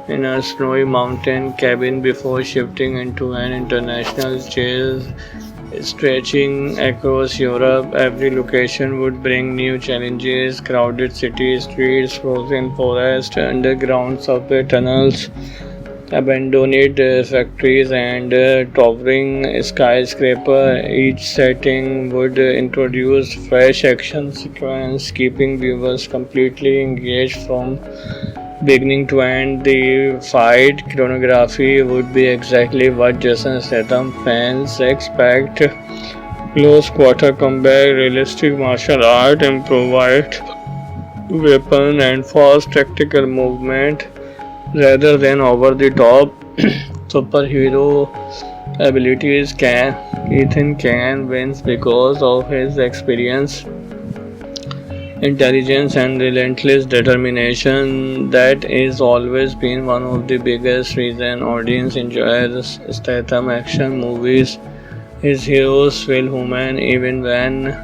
a snowy mountain cabin before shifting into an international chase stretching across Europe. Every location would bring new challenges: crowded city streets, frozen forest, underground subway tunnels, abandoned factories, and towering skyscraper. Each setting would introduce fresh action sequence, keeping viewers completely engaged from beginning to end. The fight choreography would be exactly what Jason Statham fans expect: close quarter combat, realistic martial art, improvised weapon, and fast tactical movement rather than over the top superhero abilities. Can Ethan Can wins because of his experience, intelligence, and relentless determination. That is always been one of the biggest reasons audience enjoys Statham action movies. His heroes feel human even when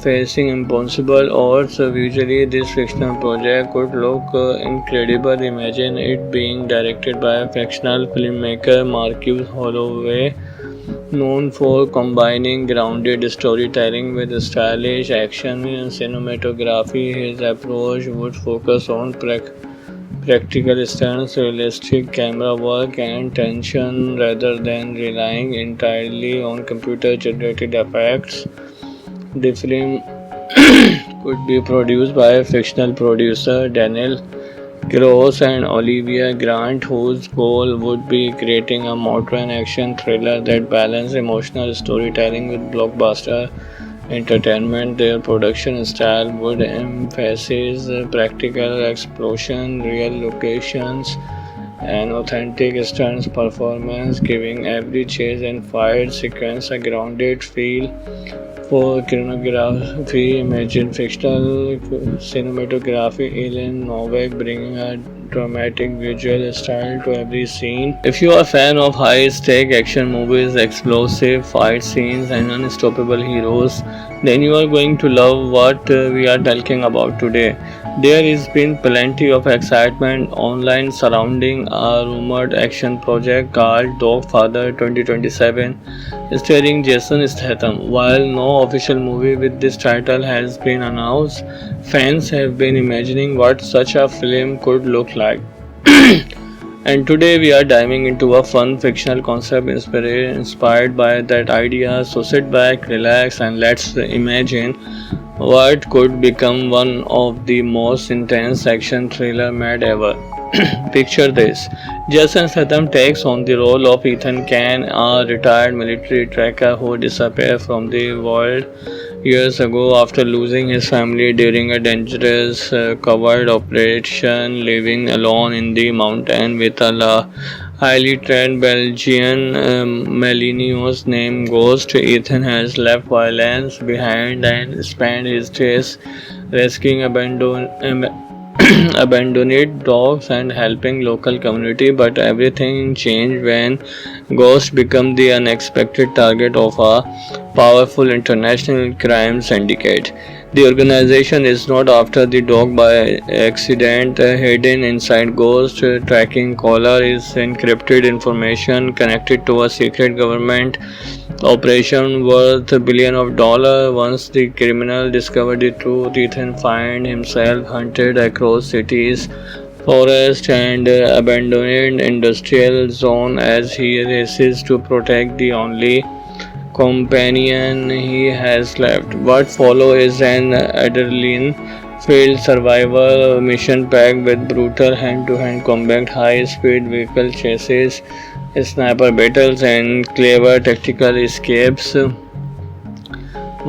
facing impossible odds. Usually, this fictional project could look incredible. Imagine it being directed by a fictional filmmaker, Marcus Holloway, known for combining grounded storytelling with stylish action and cinematography. His approach would focus on practical stunts, realistic camera work, and tension rather than relying entirely on computer generated effects. The film could be produced by a fictional producer, Daniel Gross and Olivia Grant, whose goal would be creating a modern action thriller that balances emotional storytelling with blockbuster entertainment. Their production style would emphasize practical explosion, real locations, and authentic stunts performance, giving every chase and fight sequence a grounded feel. For choreography, imagine fictional cinematography, Ellen Novak bringing a dramatic visual style to every scene. If you are a fan of high-stake action movies, explosive fight scenes, and unstoppable heroes, then you are going to love what we are talking about today. There has been plenty of excitement online surrounding a rumored action project called Dogfather 2027, starring Jason Statham. While no official movie with this title has been announced, fans have been imagining what such a film could look like. And today we are diving into a fun fictional concept inspired by that idea. So sit back, relax, and let's imagine what could become one of the most intense action thriller made ever. Picture this: Jason Statham takes on the role of Ethan Can, a retired military tracker who disappeared from the world years ago after losing his family during a dangerous covert operation. Living alone in the mountain with a highly trained Belgian Malinios named Ghost, Ethan has left violence behind and spent his days rescuing abandoned dogs and helping local community. But everything changed when Ghost became the unexpected target of a powerful international crime syndicate. The organization is not after the dog by accident. Hidden inside Ghost tracking collar is encrypted information connected to a secret government operation worth $1 billion. Once the criminal discovered the truth, Ethan find himself hunted across cities, forests, and abandoned industrial zone as he races to protect the only companion he has left. What follows is an adrenaline-filled survival mission packed with brutal hand-to-hand combat, high-speed vehicle chases, sniper battles, and clever tactical escapes.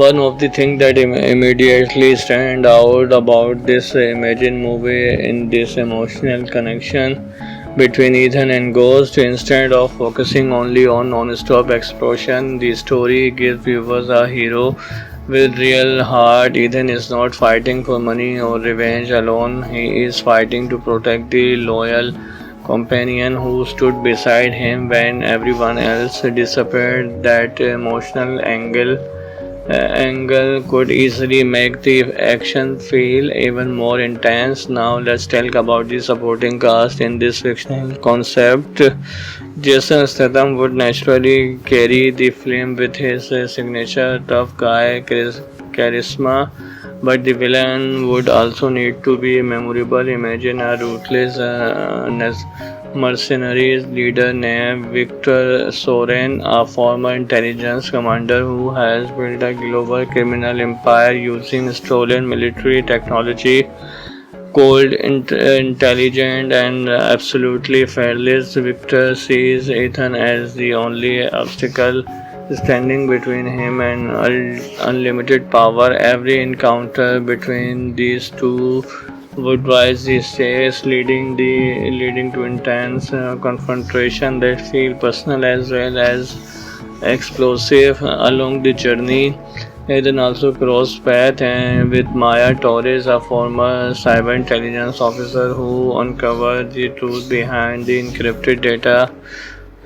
One of the things that immediately stand out about this Imagine movie in this emotional connection between Ethan and Ghost. Instead of focusing only on non-stop explosion, the story gives viewers a hero with real heart. Ethan is not fighting for money or revenge alone. He is fighting to protect the loyal companion who stood beside him when everyone else disappeared. That emotional angle could easily make the action feel even more intense. Now let's talk about the supporting cast in this fictional concept. Jason Statham would naturally carry the film with his signature tough guy charisma, but the villain would also need to be memorable. Imagine a ruthless mercenaries leader named Victor Soren, a former intelligence commander who has built a global criminal empire using stolen military technology. Cold, intelligent, and absolutely fearless, Victor sees Ethan as the only obstacle standing between him and unlimited power. Every encounter between these two would rise the stakes, leading to intense confrontation that feel personal as well as explosive along the journey. Eden also crossed paths with Maya Torres, a former cyber intelligence officer who uncovered the truth behind the encrypted data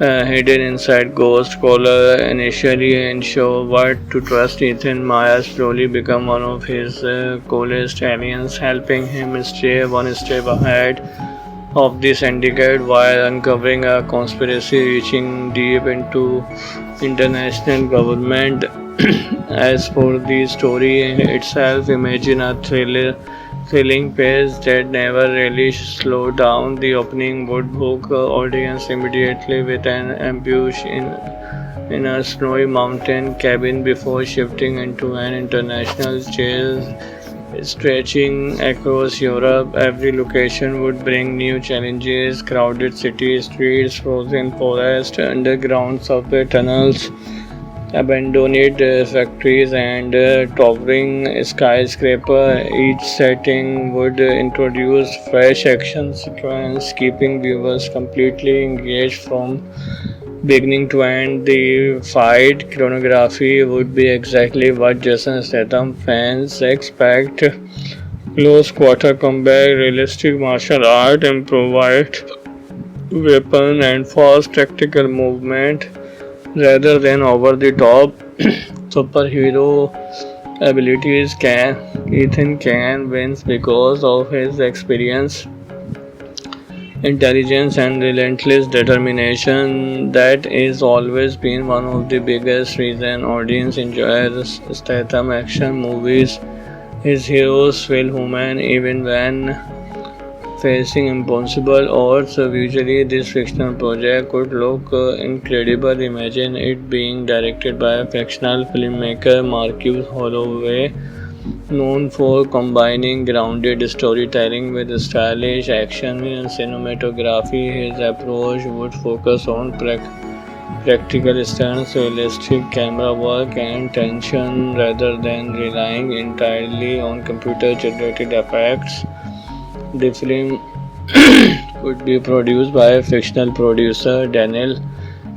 hidden inside Ghost Caller. Initially unsure what to trust, Ethan Maya slowly become one of his coolest aliens, helping him stay one step ahead of the syndicate while uncovering a conspiracy reaching deep into international government. As for the story itself, imagine a thrilling pace that never really slowed down. The opening would hook audience immediately with an ambush in a snowy mountain cabin before shifting into an international chase stretching across Europe. Every location would bring new challenges: crowded city streets, frozen forest, underground subway tunnels, abandoned factories, and towering skyscraper. Each setting would introduce fresh action sequence, keeping viewers completely engaged from beginning to end. The fight choreography would be exactly what Jason Statham fans expect: close quarter combat, realistic martial art, improvised weapon, and fast tactical movement rather than over the top superhero abilities. Ethan can wins because of his experience, intelligence, and relentless determination. That is always been one of the biggest reason audience enjoys Statham action movies. His heroes feel human even when facing impossible odds. Visually, this fictional project could look incredible. Imagine it being directed by a fictional filmmaker, Marcus Holloway, known for combining grounded storytelling with stylish action and cinematography. His approach would focus on practical stunts, realistic camera work, and tension rather than relying entirely on computer generated effects. The film would be produced by fictional producer Daniel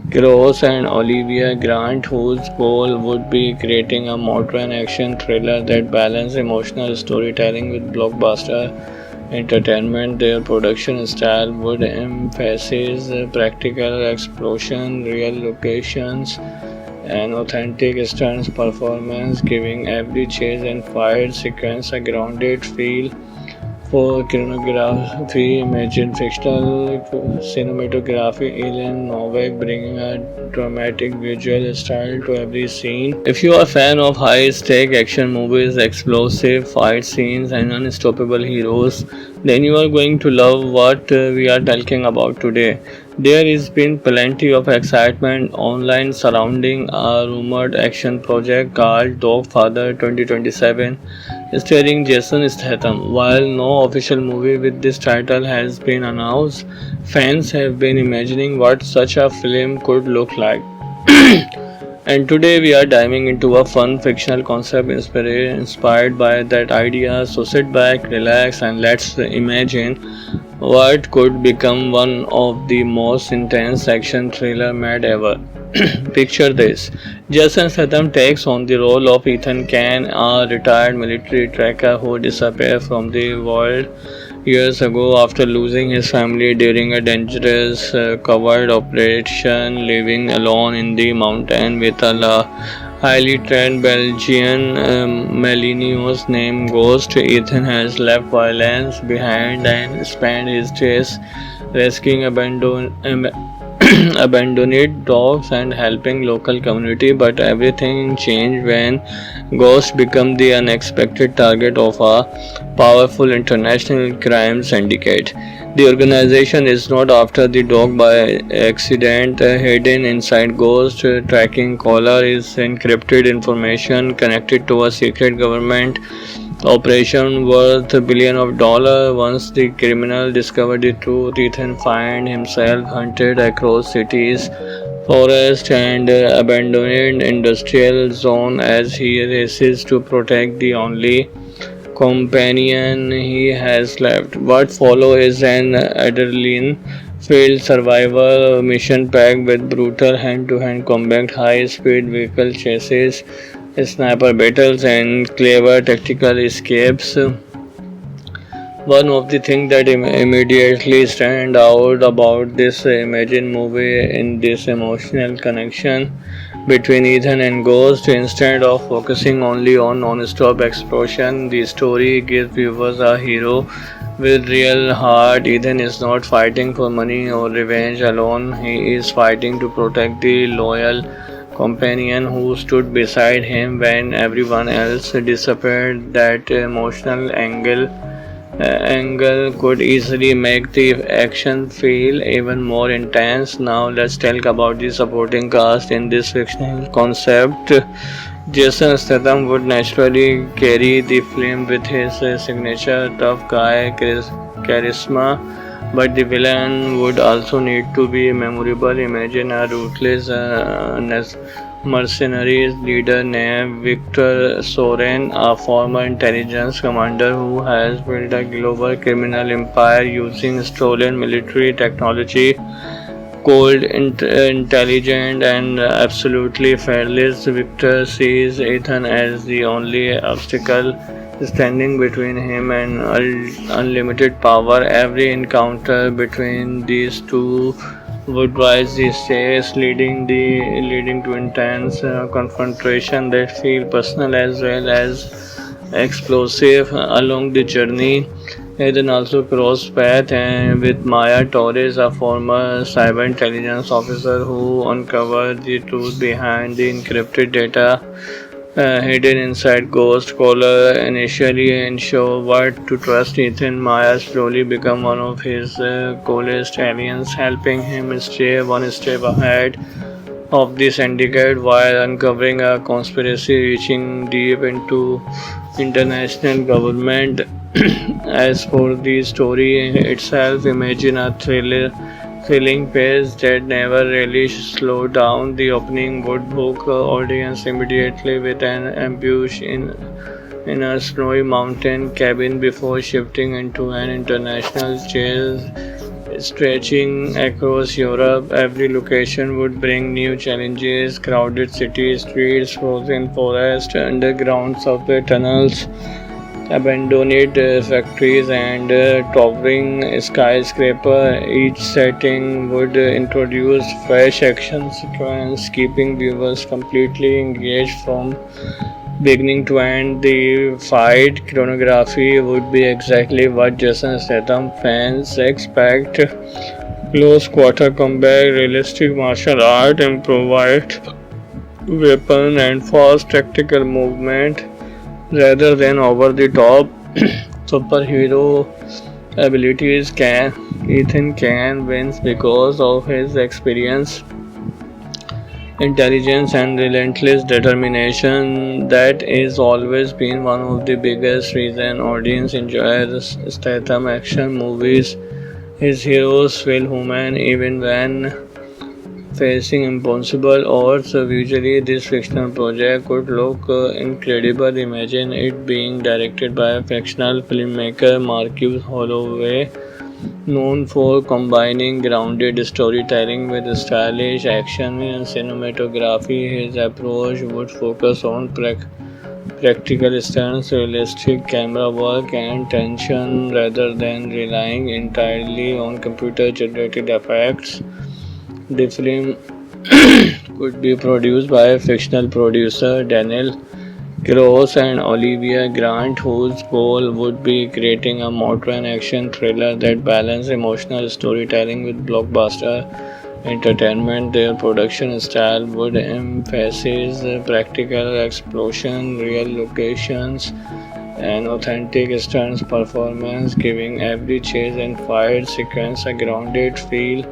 Gross and Olivia Grant, whose goal would be creating a modern action thriller that balances emotional storytelling with blockbuster entertainment. Their production style would emphasize practical explosion, real locations, an authentic stunts performance, giving every chase and fight sequence a grounded feel. For choreography, imagine fictional cinematography, Alien Novak bringing a dramatic visual style to every scene. If you are a fan of high-stake action movies, explosive fight scenes, and unstoppable heroes, then you are going to love what we are talking about today. There has been plenty of excitement online surrounding a rumored action project called Dogfather 2027 starring Jason Statham. While no official movie with this title has been announced, fans have been imagining what such a film could look like. And today we are diving into a fun fictional concept inspired by that idea. So sit back, relax, and let's imagine what could become one of the most intense action thriller made ever. Picture this. Jason Statham takes on the role of Ethan Kane, a retired military tracker who disappeared from the world years ago after losing his family during a dangerous covert operation, living alone in the mountain with a highly trained Belgian Malinois named Ghost. Ethan has left violence behind and spent his days rescuing abandoned dogs and helping local community, but everything changed when Ghost became the unexpected target of a powerful international crime syndicate. The organization is not after the dog by accident. Hidden inside Ghost tracking collar is encrypted information connected to a secret government operation worth billions of dollars. Once the criminal discovered the truth, Ethan finds himself hunted across cities, forests, and abandoned industrial zone as he races to protect the only companion he has left. What follows is an adrenaline-filled survival mission packed with brutal hand-to-hand combat, high-speed vehicle chases, sniper battles, and clever tactical escapes. One of the things that immediately stand out about this Imagine movie in this emotional connection between Ethan and Ghost. Instead of focusing only on non-stop explosion, the story gives viewers a hero with real heart. Ethan is not fighting for money or revenge alone. He is fighting to protect the loyal companion who stood beside him when everyone else disappeared. That emotional angle could easily make the action feel even more intense. Now let's talk about the supporting cast in this fictional concept. Jason Statham would naturally carry the film with his signature tough guy charisma, but the villain would also need to be memorable. Imagine a ruthless mercenary leader named Victor Soren, a former intelligence commander who has built a global criminal empire using stolen military technology. Cold, intelligent, and absolutely fearless, Victor sees Ethan as the only obstacle standing between him and unlimited power. Every encounter between these two would rise the stakes, leading to intense confrontation that feel personal as well as explosive. Along the journey, Eden also crossed paths with Maya Torres, a former cyber intelligence officer who uncovered the truth behind the encrypted data hidden inside Ghost Caller. Initially unsure what to trust, Ethan Maya slowly become one of his coolest aliens, helping him stay one step ahead of the syndicate while uncovering a conspiracy reaching deep into international government. As for the story itself, imagine a thrilling pace that never really slowed down. The opening would hook audience immediately with an ambush in a snowy mountain cabin before shifting into an international chase stretching across Europe. Every location would bring new challenges: crowded city streets, frozen forests, underground subway tunnels, abandoned factories and towering skyscraper. Each setting would introduce fresh action sequence, keeping viewers completely engaged from beginning to end. The fight choreography would be exactly what Jason Statham fans expect. Close quarter combat, realistic martial art, improvised weapon, and fast tactical movement rather than over the top superhero abilities. Can Ethan Can wins because of his experience, intelligence, and relentless determination. That is always been one of the biggest reason audience enjoy the Statham action movies. His heroes feel human even when facing impossible odds. Visually, this fictional project could look incredible. Imagine it being directed by a fictional filmmaker, Marcus Holloway, known for combining grounded storytelling with stylish action and cinematography. His approach would focus on practical stunts, realistic camera work, and tension rather than relying entirely on computer generated effects. The film could be produced by a fictional producer, Daniel Gross and Olivia Grant, whose goal would be creating a modern action thriller that balances emotional storytelling with blockbuster entertainment. Their production style would emphasize practical explosion, real locations, and authentic stunts performance, giving every chase and fight sequence a grounded feel.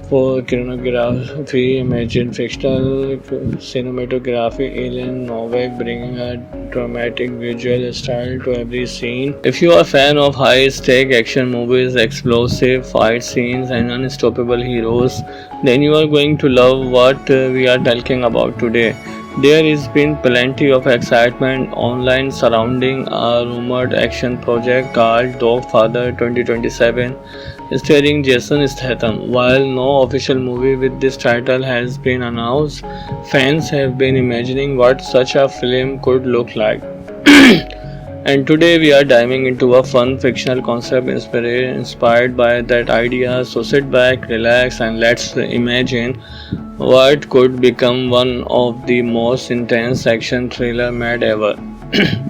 For choreography, imagine fictional cinematography, Alien Novak bringing a dramatic visual style to every scene. If you are a fan of high-stake action movies, explosive fight scenes, and unstoppable heroes, then you are going to love what we are talking about today. There has been plenty of excitement online surrounding a rumored action project called Dogfather 2027 starring Jason Statham. While no official movie with this title has been announced, fans have been imagining what such a film could look like. And today we are diving into a fun fictional concept inspired by that idea. So sit back, relax, and let's imagine what could become one of the most intense action thriller made ever.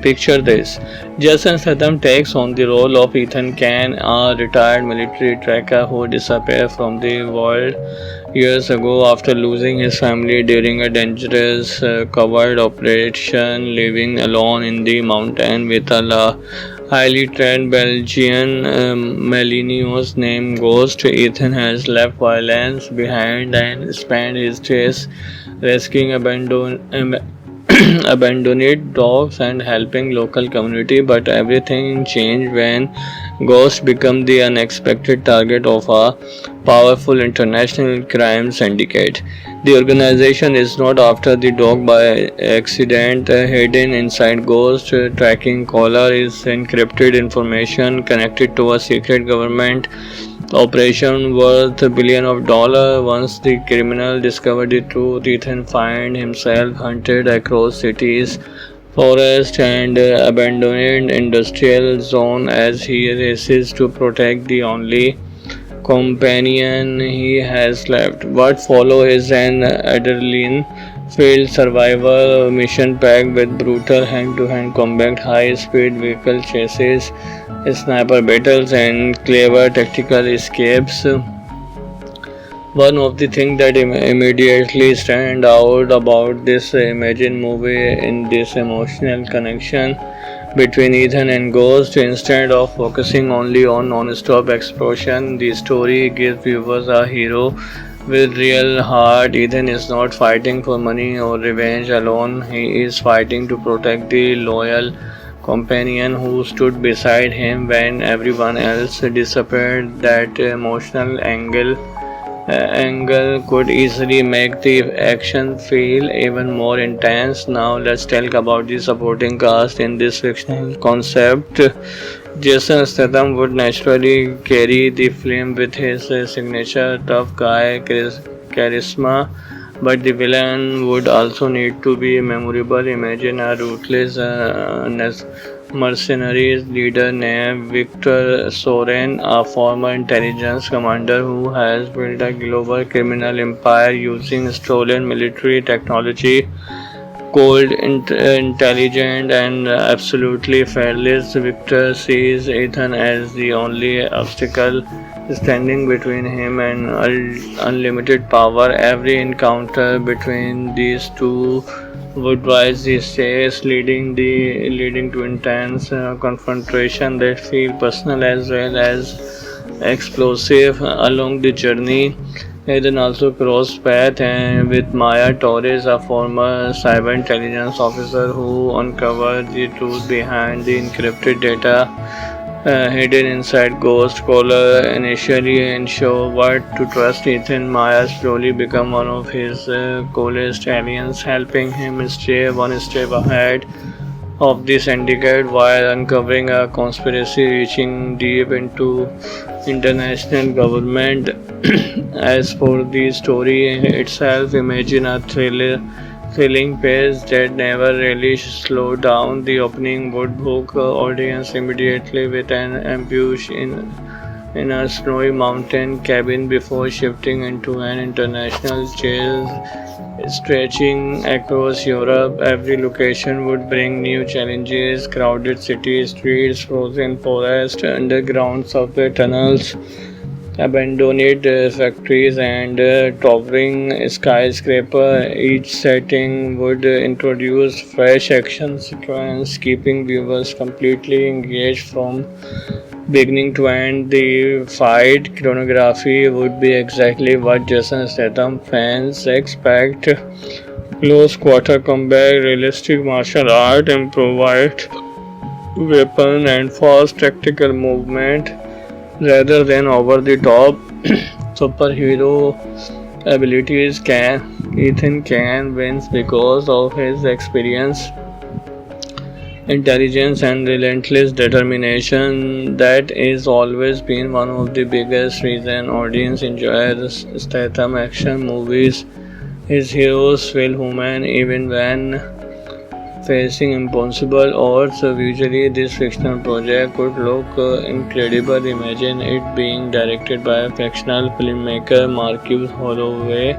Picture this. Jason Statham takes on the role of Ethan Can, a retired military tracker who disappeared from the world years ago after losing his family during a dangerous covert operation, living alone in the mountain with a highly trained Belgian Malinois named Ghost. Ethan has left violence behind and spent his days rescuing abandoned dogs and helping local community, but everything changed when Ghost became the unexpected target of a powerful international crime syndicate. The organization is not after the dog by accident. Hidden inside Ghost tracking collar is encrypted information connected to a secret government operation worth billions of dollars. Once the criminal discovered the truth, Ethan finds himself hunted across cities, forests, and abandoned industrial zone as he races to protect the only companion he has left. What follows is an adrenaline-filled survival mission packed with brutal hand-to-hand combat, high-speed vehicle chases, sniper battles, and clever tactical escapes. One of the things that immediately stand out about this Imagine movie in this emotional connection between Ethan and Ghost. Instead of focusing only on non-stop explosion, the story gives viewers a hero with real heart. Ethan is not fighting for money or revenge alone. He is fighting to protect the loyal companion who stood beside him when everyone else disappeared. That emotional angle could easily make the action feel even more intense. Now let's talk about the supporting cast in this fictional concept. Jason Statham would naturally carry the film with his signature tough guy charisma, but the villain would also need to be memorable. Imagine a ruthless mercenaries leader named Victor Soren, a former intelligence commander who has built a global criminal empire using stolen military technology. Cold, intelligent, and absolutely fearless, Victor sees Ethan as the only obstacle standing between him and unlimited power. Every encounter between these two would rise the stakes, leading to intense confrontation that feel personal as well as explosive along the journey. Eden also crossed paths with Maya Torres, a former cyber intelligence officer who uncovered the truth behind the encrypted data hidden inside Ghost Caller. Initially unsure what to trust, Ethan Maya slowly become one of his coolest aliens, helping him stay one step ahead of the syndicate while uncovering a conspiracy reaching deep into international government. As for the story itself, imagine a thrilling pace that never really slowed down. The opening would hook audience immediately with an ambush in a snowy mountain cabin before shifting into an international chase stretching across Europe. Every location would bring new challenges: crowded city streets, frozen forest, underground subway tunnels, abandoned factories, and towering skyscraper. Each setting would introduce fresh action sequence, keeping viewers completely engaged from beginning to end. The fight choreography would be exactly what Jason Statham fans expect: close quarter combat, realistic martial art, improvised weapon, and fast tactical movement rather than over the top superhero abilities. Ethan can wins because of his experience, intelligence, and relentless determination. That is always been one of the biggest reason audience enjoy the Statham action movies. His heroes feel human even when facing impossible odds. Usually, this fictional project could look incredible. Imagine it being directed by a fictional filmmaker, Marcus Holloway,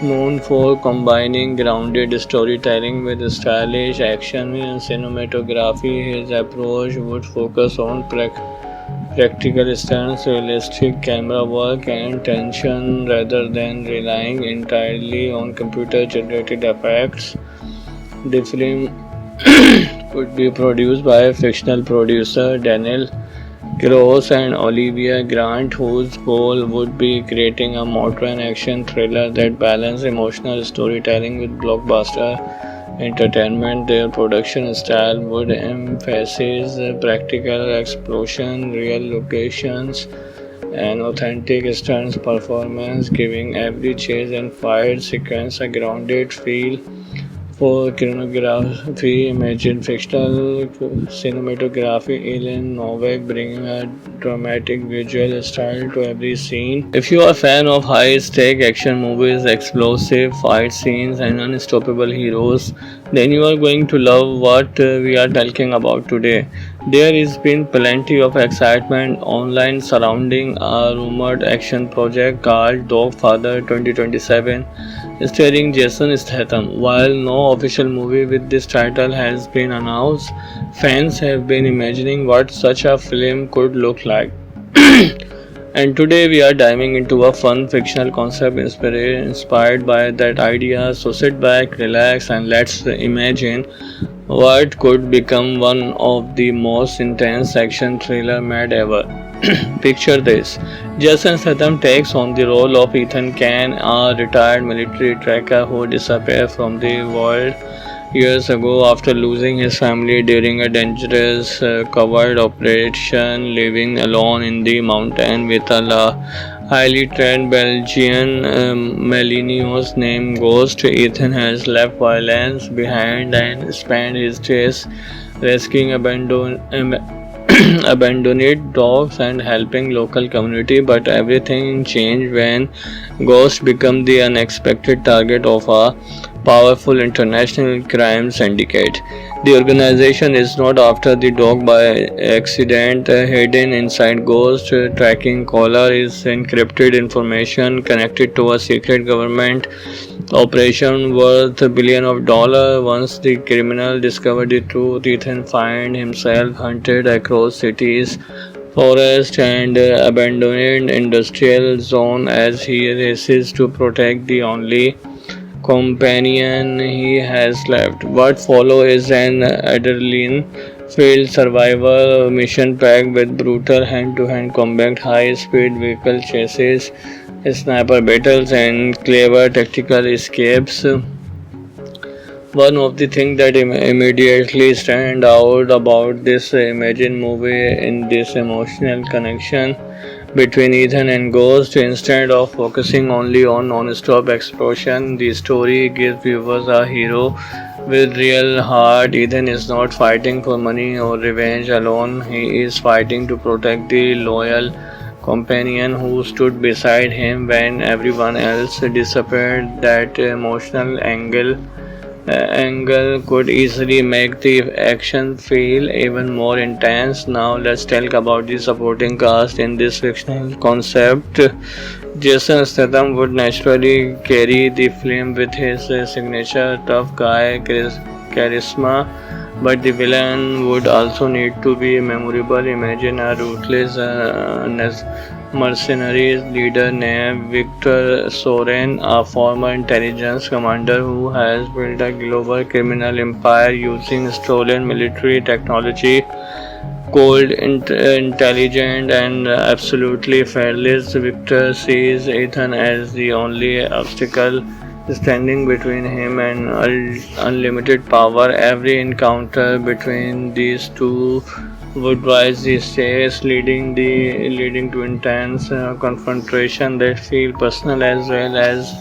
known for combining grounded storytelling with stylish action and cinematography. His approach would focus on practical stunts, realistic camera work, and tension rather than relying entirely on computer generated effects. The film could be produced by a fictional producer, Daniel Gross and Olivia Grant, whose goal would be creating a modern action thriller that balances emotional storytelling with blockbuster entertainment. Their production style would emphasize practical explosion, real locations, and authentic stunts performance, giving every chase and fight sequence a grounded feel. For choreography, imagine fictional cinematography, Ellen Novak bringing a dramatic visual style to every scene. If you are a fan of high-stake action movies, explosive fight scenes, and unstoppable heroes, then you are going to love what we are talking about today. There has been plenty of excitement online surrounding a rumored action project called Dogfather 2027 starring Jason Statham. While no official movie with this title has been announced, fans have been imagining what such a film could look like. And today we are diving into a fun fictional concept inspired by that idea. So sit back, relax, and let's imagine what could become one of the most intense action thriller made ever. Picture this: Jason Statham takes on the role of Ethan Kane, a retired military tracker who disappeared from the world years ago after losing his family during a dangerous covert operation. Living alone in the mountain with a highly trained Belgian Malinios named Ghost, Ethan has left violence behind and spent his days rescuing abandoned dogs and helping local community. But everything changed when Ghost became the unexpected target of a powerful international crime syndicate. The organization is not after the dog by accident. Hidden inside Ghost tracking collar is encrypted information connected to a secret government operation worth $1 billion. Once the criminal discovered the truth, Ethan find himself hunted across cities, forests, and abandoned industrial zone as he races to protect the only companion he has left. What follows is an adrenaline-filled survival mission packed with brutal hand-to-hand combat, high-speed vehicle chases, sniper battles, and clever tactical escapes. One of the things that immediately stand out about this Imagine movie in this emotional connection between Ethan and Ghost. Instead of focusing only on non-stop explosion, the story gives viewers a hero with real heart. Ethan is not fighting for money or revenge alone. He is fighting to protect the loyal companion who stood beside him when everyone else disappeared. That emotional angle could easily make the action feel even more intense. Now let's talk about the supporting cast in this fictional concept. Jason Statham would naturally carry the film with his signature tough guy charisma, but the villain would also need to be memorable. Imagine a ruthless mercenary leader named Victor Soren, a former intelligence commander who has built a global criminal empire using stolen military technology. Cold, intelligent, and absolutely fearless, Victor sees Ethan as the only obstacle standing between him and unlimited power. Every encounter between these two would rise the stakes, leading to intense confrontation that feel personal as well as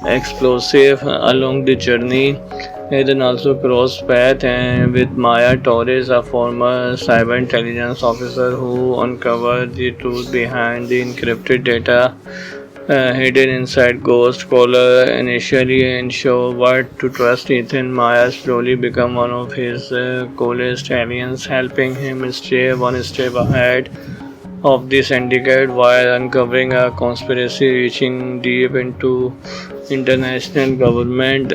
explosive along the journey. Eden also crossed paths with Maya Torres, a former cyber intelligence officer who uncovered the truth behind the encrypted data hidden inside Ghost Caller. Initially unsure what to trust, Ethan Maya slowly become one of his coolest aliens, helping him stay one step ahead of the syndicate while uncovering a conspiracy reaching deep into international government.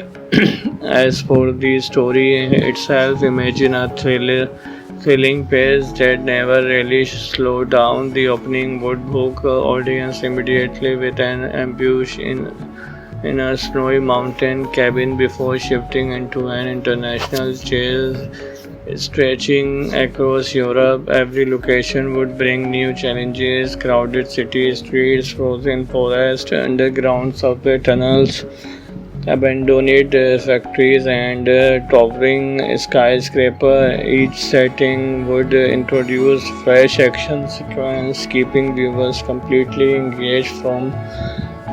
As for the story itself, imagine a thrilling pace that never really slowed down. The opening would hook audience immediately with an ambush in a snowy mountain cabin before shifting into an international chase stretching across Europe. Every location would bring new challenges: crowded city streets, frozen forests, underground subway tunnels, abandoned factories, and towering skyscraper. Each setting would introduce fresh action sequence, keeping viewers completely engaged from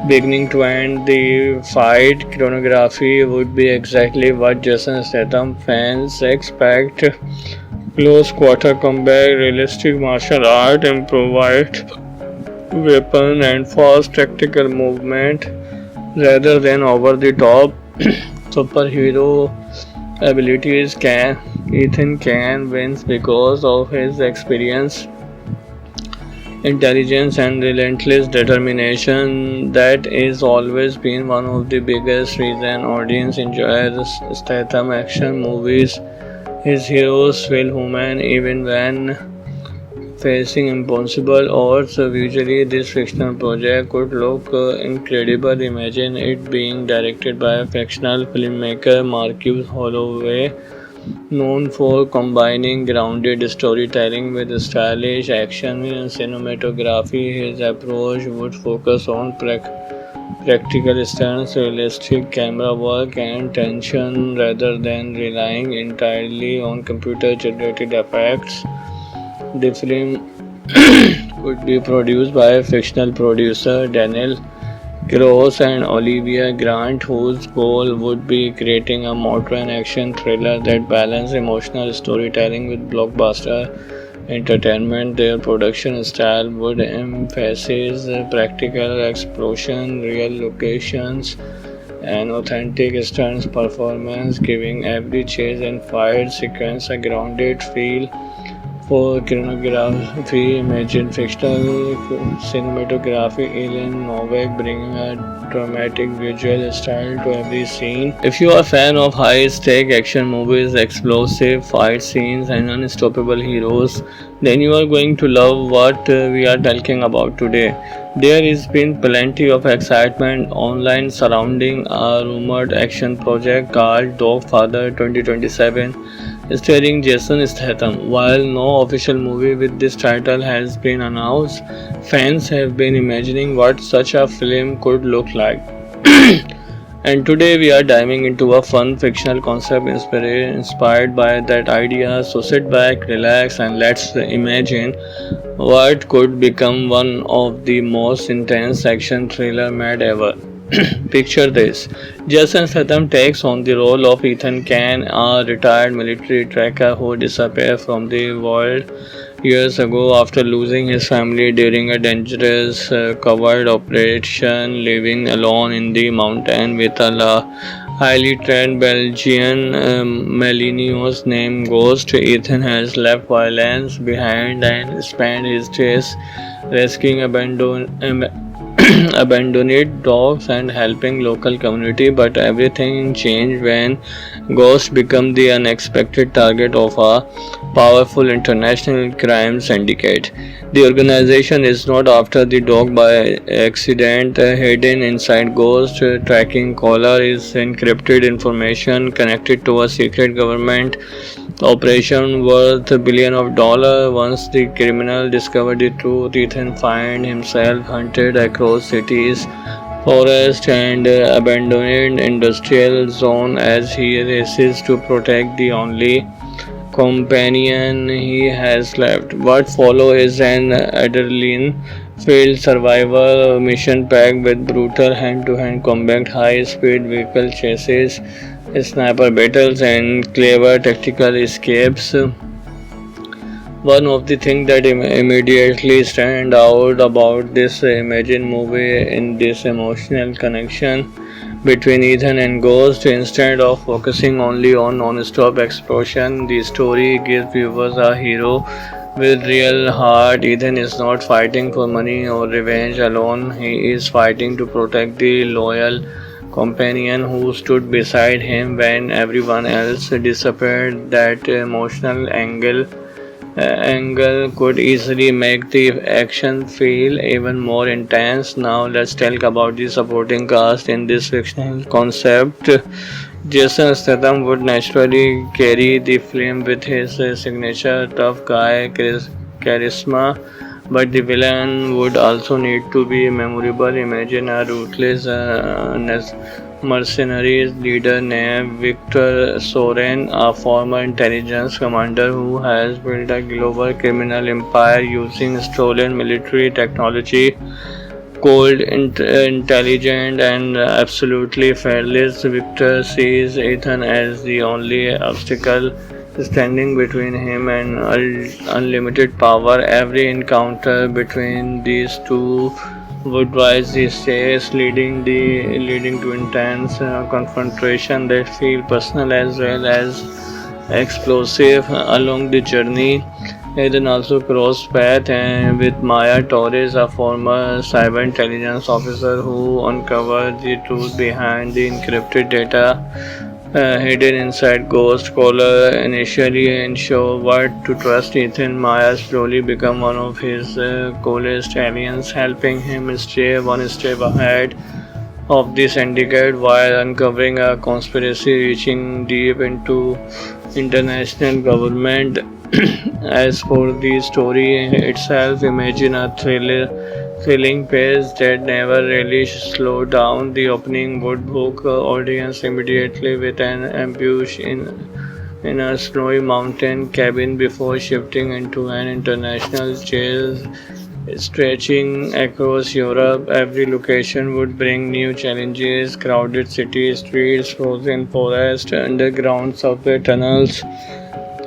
beginning to end. The fight choreography would be exactly what Jason Statham fans expect: close quarter combat, realistic martial art, improvised weapon, and fast tactical movement rather than over the top superhero abilities. Ethan can wins because of his experience, intelligence, and relentless determination. That is always been one of the biggest reason audience enjoy the Statham action movies. His heroes feel human even when facing impossible odds. Visually, this fictional project could look incredible. Imagine it being directed by a fictional filmmaker, Marcus Holloway, known for combining grounded storytelling with stylish action and cinematography. His approach would focus on practical stunts, realistic camera work, and tension rather than relying entirely on computer generated effects. The film would be produced by fictional producer Daniel Gross and Olivia Grant, whose goal would be creating a modern action thriller that balances emotional storytelling with blockbuster entertainment. Their production style would emphasize practical explosion, real locations, an authentic stunts performance, giving every chase and fight sequence a grounded feel. For choreography, imagine fictional cinematography, Alien Novak bringing a dramatic visual style to every scene. If you are a fan of high-stake action movies, explosive fight scenes, and unstoppable heroes, then you are going to love what we are talking about today. There has been plenty of excitement online surrounding a rumored action project called Dogfather 2027 starring Jason Statham. While no official movie with this title has been announced, fans have been imagining what such a film could look like. And today we are diving into a fun fictional concept inspired by that idea. So sit back, relax, and let's imagine what could become one of the most intense action thriller made ever. Picture this. Jason Statham takes on the role of Ethan Kane, a retired military tracker who disappeared from the world years ago after losing his family during a dangerous covert operation, living alone in the mountain with a highly trained Belgian Malinois named Ghost. Ethan has left violence behind and spent his days rescuing abandoned dogs and helping local community, but everything changed when Ghost became the unexpected target of a powerful international crime syndicate. The organization is not after the dog by accident. Hidden inside Ghost tracking collar is encrypted information connected to a secret government operation worth $1 billion. Once the criminal discovered the truth, Ethan finds himself hunted across cities, forests, and abandoned industrial zone as he races to protect the only companion he has left. What follows is an adrenaline filled survival mission packed with brutal hand to hand combat, high speed vehicle chases, sniper battles, and clever tactical escapes. One of the things that immediately stand out about this Imagine movie in this emotional connection between Ethan and Ghost. Instead of focusing only on non-stop explosion, the story gives viewers a hero with real heart. Ethan is not fighting for money or revenge alone. He is fighting to protect the loyal companion who stood beside him when everyone else disappeared. That emotional angle could easily make the action feel even more intense. Now let's talk about the supporting cast in this fictional concept. Jason Statham would naturally carry the film with his signature tough guy charisma, but the villain would also need to be memorable. Imagine a ruthless mercenaries leader named Victor Soren, a former intelligence commander who has built a global criminal empire using stolen military technology. Cold, intelligent, and absolutely fearless, Victor sees Ethan as the only obstacle standing between him and unlimited power. Every encounter between these two would rise the stakes, leading to intense confrontation that feel personal as well as explosive along the journey. Eden also crossed paths with Maya Torres, a former cyber intelligence officer who uncovered the truth behind the encrypted data hidden inside Ghost Caller. Initially unsure what to trust, Ethan Maya slowly become one of his coolest aliens, helping him stay one step ahead of the syndicate while uncovering a conspiracy reaching deep into international government. As for the story itself, imagine a thrilling pace that never really slowed down. The opening would hook audience immediately with an ambush in a snowy mountain cabin before shifting into an international chase stretching across Europe. Every location would bring new challenges: crowded city streets, frozen forest, underground subway tunnels,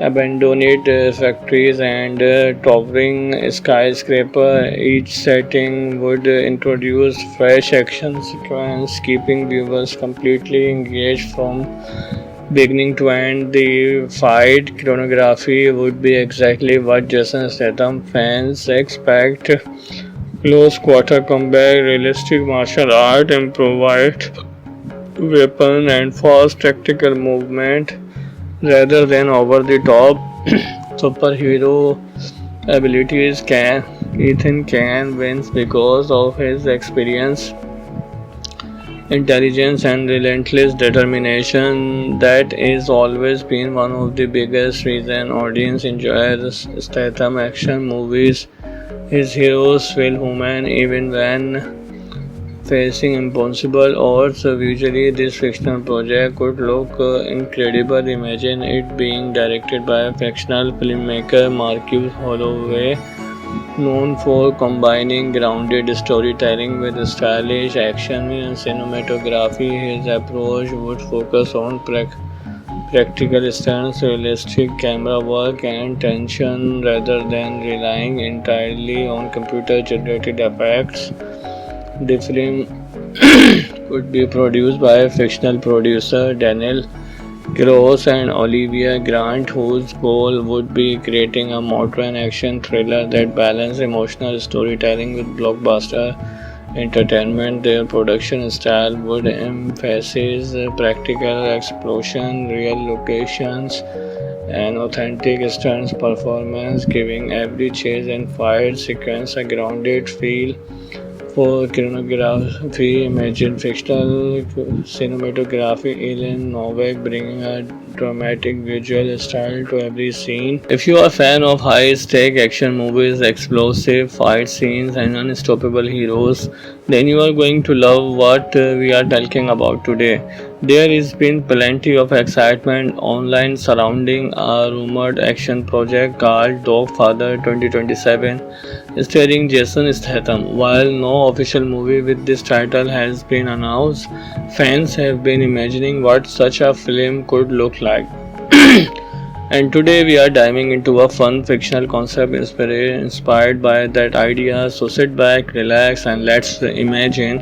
abandoned factories and towering skyscraper. Each setting would introduce fresh action sequence, keeping viewers completely engaged from beginning to end. The fight choreography would be exactly what Jason Statham fans expect. Close quarter combat, realistic martial art, improvised weapon, and fast tactical movement rather than over the top superhero abilities. Can Ethan can wins because of his experience, intelligence, and relentless determination. That is always been one of the biggest reason audience enjoy the Statham action movies. His heroes feel human even when facing impossible odds. Visually, this fictional project could look incredible. Imagine it being directed by a fictional filmmaker, Marcus Holloway, known for combining grounded storytelling with stylish action and cinematography. His approach would focus on practical stunts, realistic camera work, and tension rather than relying entirely on computer generated effects. The film could be produced by a fictional producer, Daniel Gross and Olivia Grant, whose goal would be creating a modern action thriller that balances emotional storytelling with blockbuster entertainment. Their production style would emphasize practical explosion, real locations, and authentic stunts performance, giving every chase and fight sequence a grounded feel. For choreography, imagine fictional cinematography, Ellen Novak bringing a dramatic visual style to every scene. If you are a fan of high-stake action movies, explosive fight scenes, and unstoppable heroes, then you are going to love what we are talking about today. There has been plenty of excitement online surrounding a rumored action project called Dogfather 2027 starring Jason Statham. While no official movie with this title has been announced, fans have been imagining what such a film could look like. And today we are diving into a fun fictional concept inspired by that idea. So sit back, relax, and let's imagine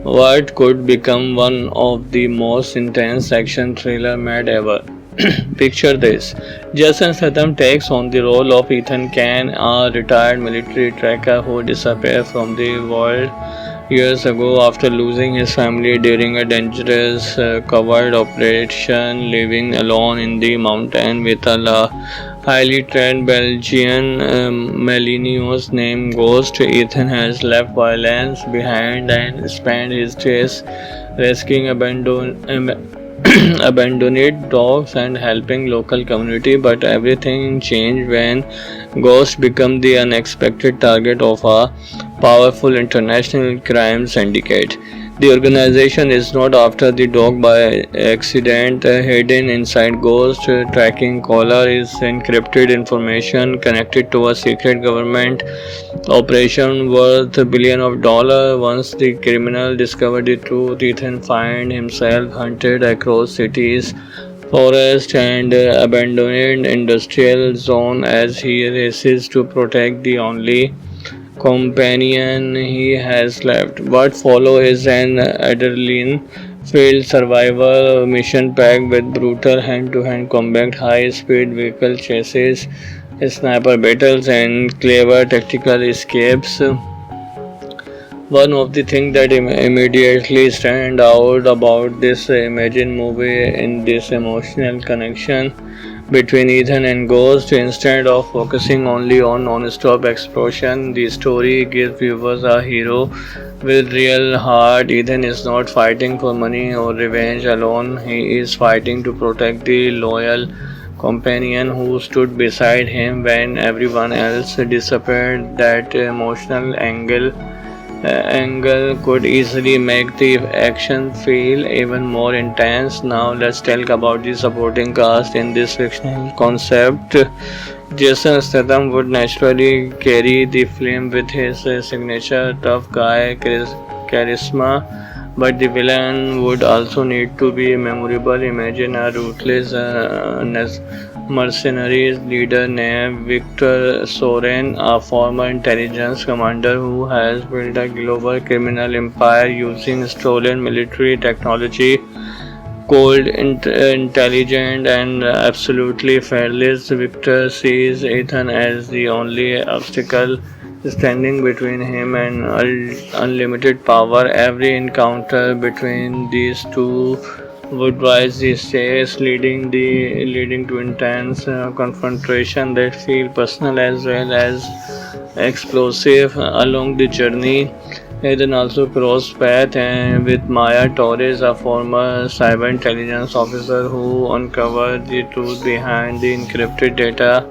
what could become one of the most intense action thriller made ever. Picture this. Jason Statham takes on the role of Ethan Can, a retired military tracker who disappeared from the world years ago after losing his family during a dangerous covert operation, living alone in the mountain with a highly trained Belgian Malinios named Ghost. Ethan has left violence behind and spent his days rescuing abandoned dogs and helping local community, but everything changed when Ghost became the unexpected target of a powerful international crime syndicate. The organization is not after the dog by accident. Hidden inside Ghost tracking collar is encrypted information connected to a secret government operation worth billions of dollars. Once the criminal discovered the truth, Ethan finds himself hunted across cities, forests, and abandoned industrial zone as he races to protect the only companion he has left. What follows is an adrenaline-filled survival mission packed with brutal hand-to-hand combat, high-speed vehicle chases, sniper battles, and clever tactical escapes. One of the things that immediately stand out about this Imagine movie in this emotional connection between Ethan and Ghost. Instead of focusing only on non-stop explosion, the story gives viewers a hero with real heart. Ethan is not fighting for money or revenge alone. He is fighting to protect the loyal companion who stood beside him when everyone else disappeared. That emotional angle could easily make the action feel even more intense. Now let's talk about the supporting cast in this fictional concept. Jason Statham would naturally carry the film with his signature tough guy charisma, but the villain would also need to be memorable. Imagine a ruthless mercenaries leader named Victor Soren, a former intelligence commander who has built a global criminal empire using stolen military technology. Cold, intelligent, and absolutely fearless, Victor sees Ethan as the only obstacle standing between him and unlimited power. Every encounter between these two would rise the stakes, leading to intense confrontation that feel personal as well as explosive along the journey. Eden also crossed paths with Maya Torres, a former cyber intelligence officer who uncovered the truth behind the encrypted data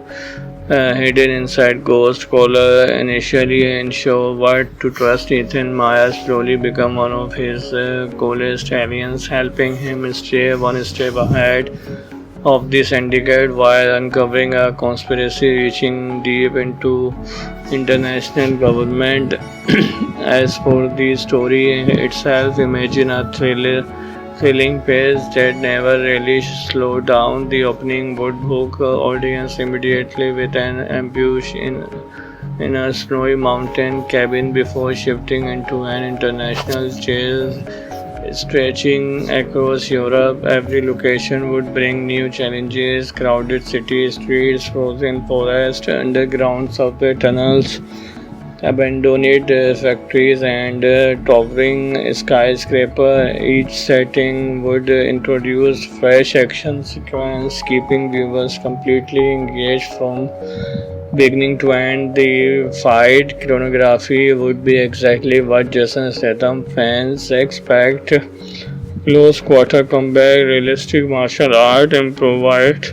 hidden inside Ghost Caller. Initially unsure what to trust, Ethan Maya slowly become one of his coolest aliens, helping him stay one step ahead of the syndicate while uncovering a conspiracy reaching deep into international government. As for the story itself, imagine a thrilling pace that never really slowed down. The opening would hook audience immediately with an ambush in a snowy mountain cabin before shifting into an international chase stretching across Europe. Every location would bring new challenges: crowded city streets, frozen forest, underground subway tunnels, abandoned factories, and towering skyscraper. Each setting would introduce fresh action sequence, keeping viewers completely engaged from beginning to end. The fight choreography would be exactly what Jason Statham fans expect: close quarter combat, realistic martial art, improvised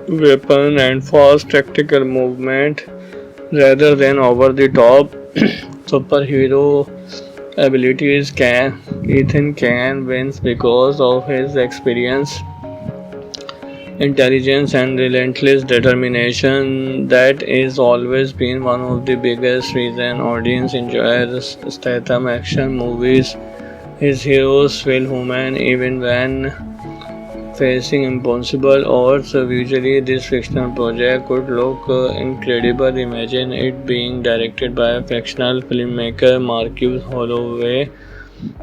weapon, and fast tactical movement rather than over the top superhero abilities. Ethan can wins because of his experience, intelligence, and relentless determination. That is always been one of the biggest reason audience enjoy the Statham action movies. His heroes feel human even when facing impossible odds. Visually, this fictional project could look incredible. Imagine it being directed by a fictional filmmaker, Marcus Holloway,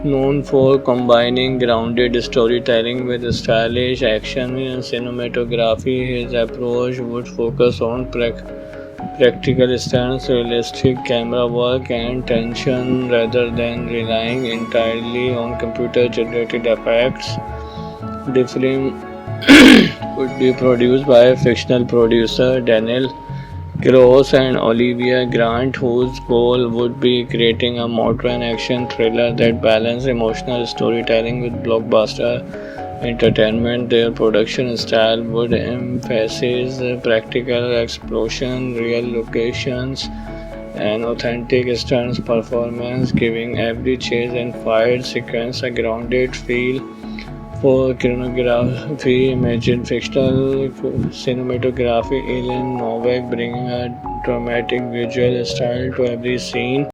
known for combining grounded storytelling with stylish action cinematography. His approach would focus on practical stunts, realistic camera work, and tension rather than relying entirely on computer generated effects. The film would be produced by fictional producer Daniel Gross and Olivia Grant, whose goal would be creating a modern action thriller that balances emotional storytelling with blockbuster entertainment. Their production style would emphasize practical explosion, real locations, and authentic stunts performance, giving every chase and fight sequence a grounded feel. For choreography, imagine fictional cinematography, Alien Novak bringing a dramatic visual style to every scene.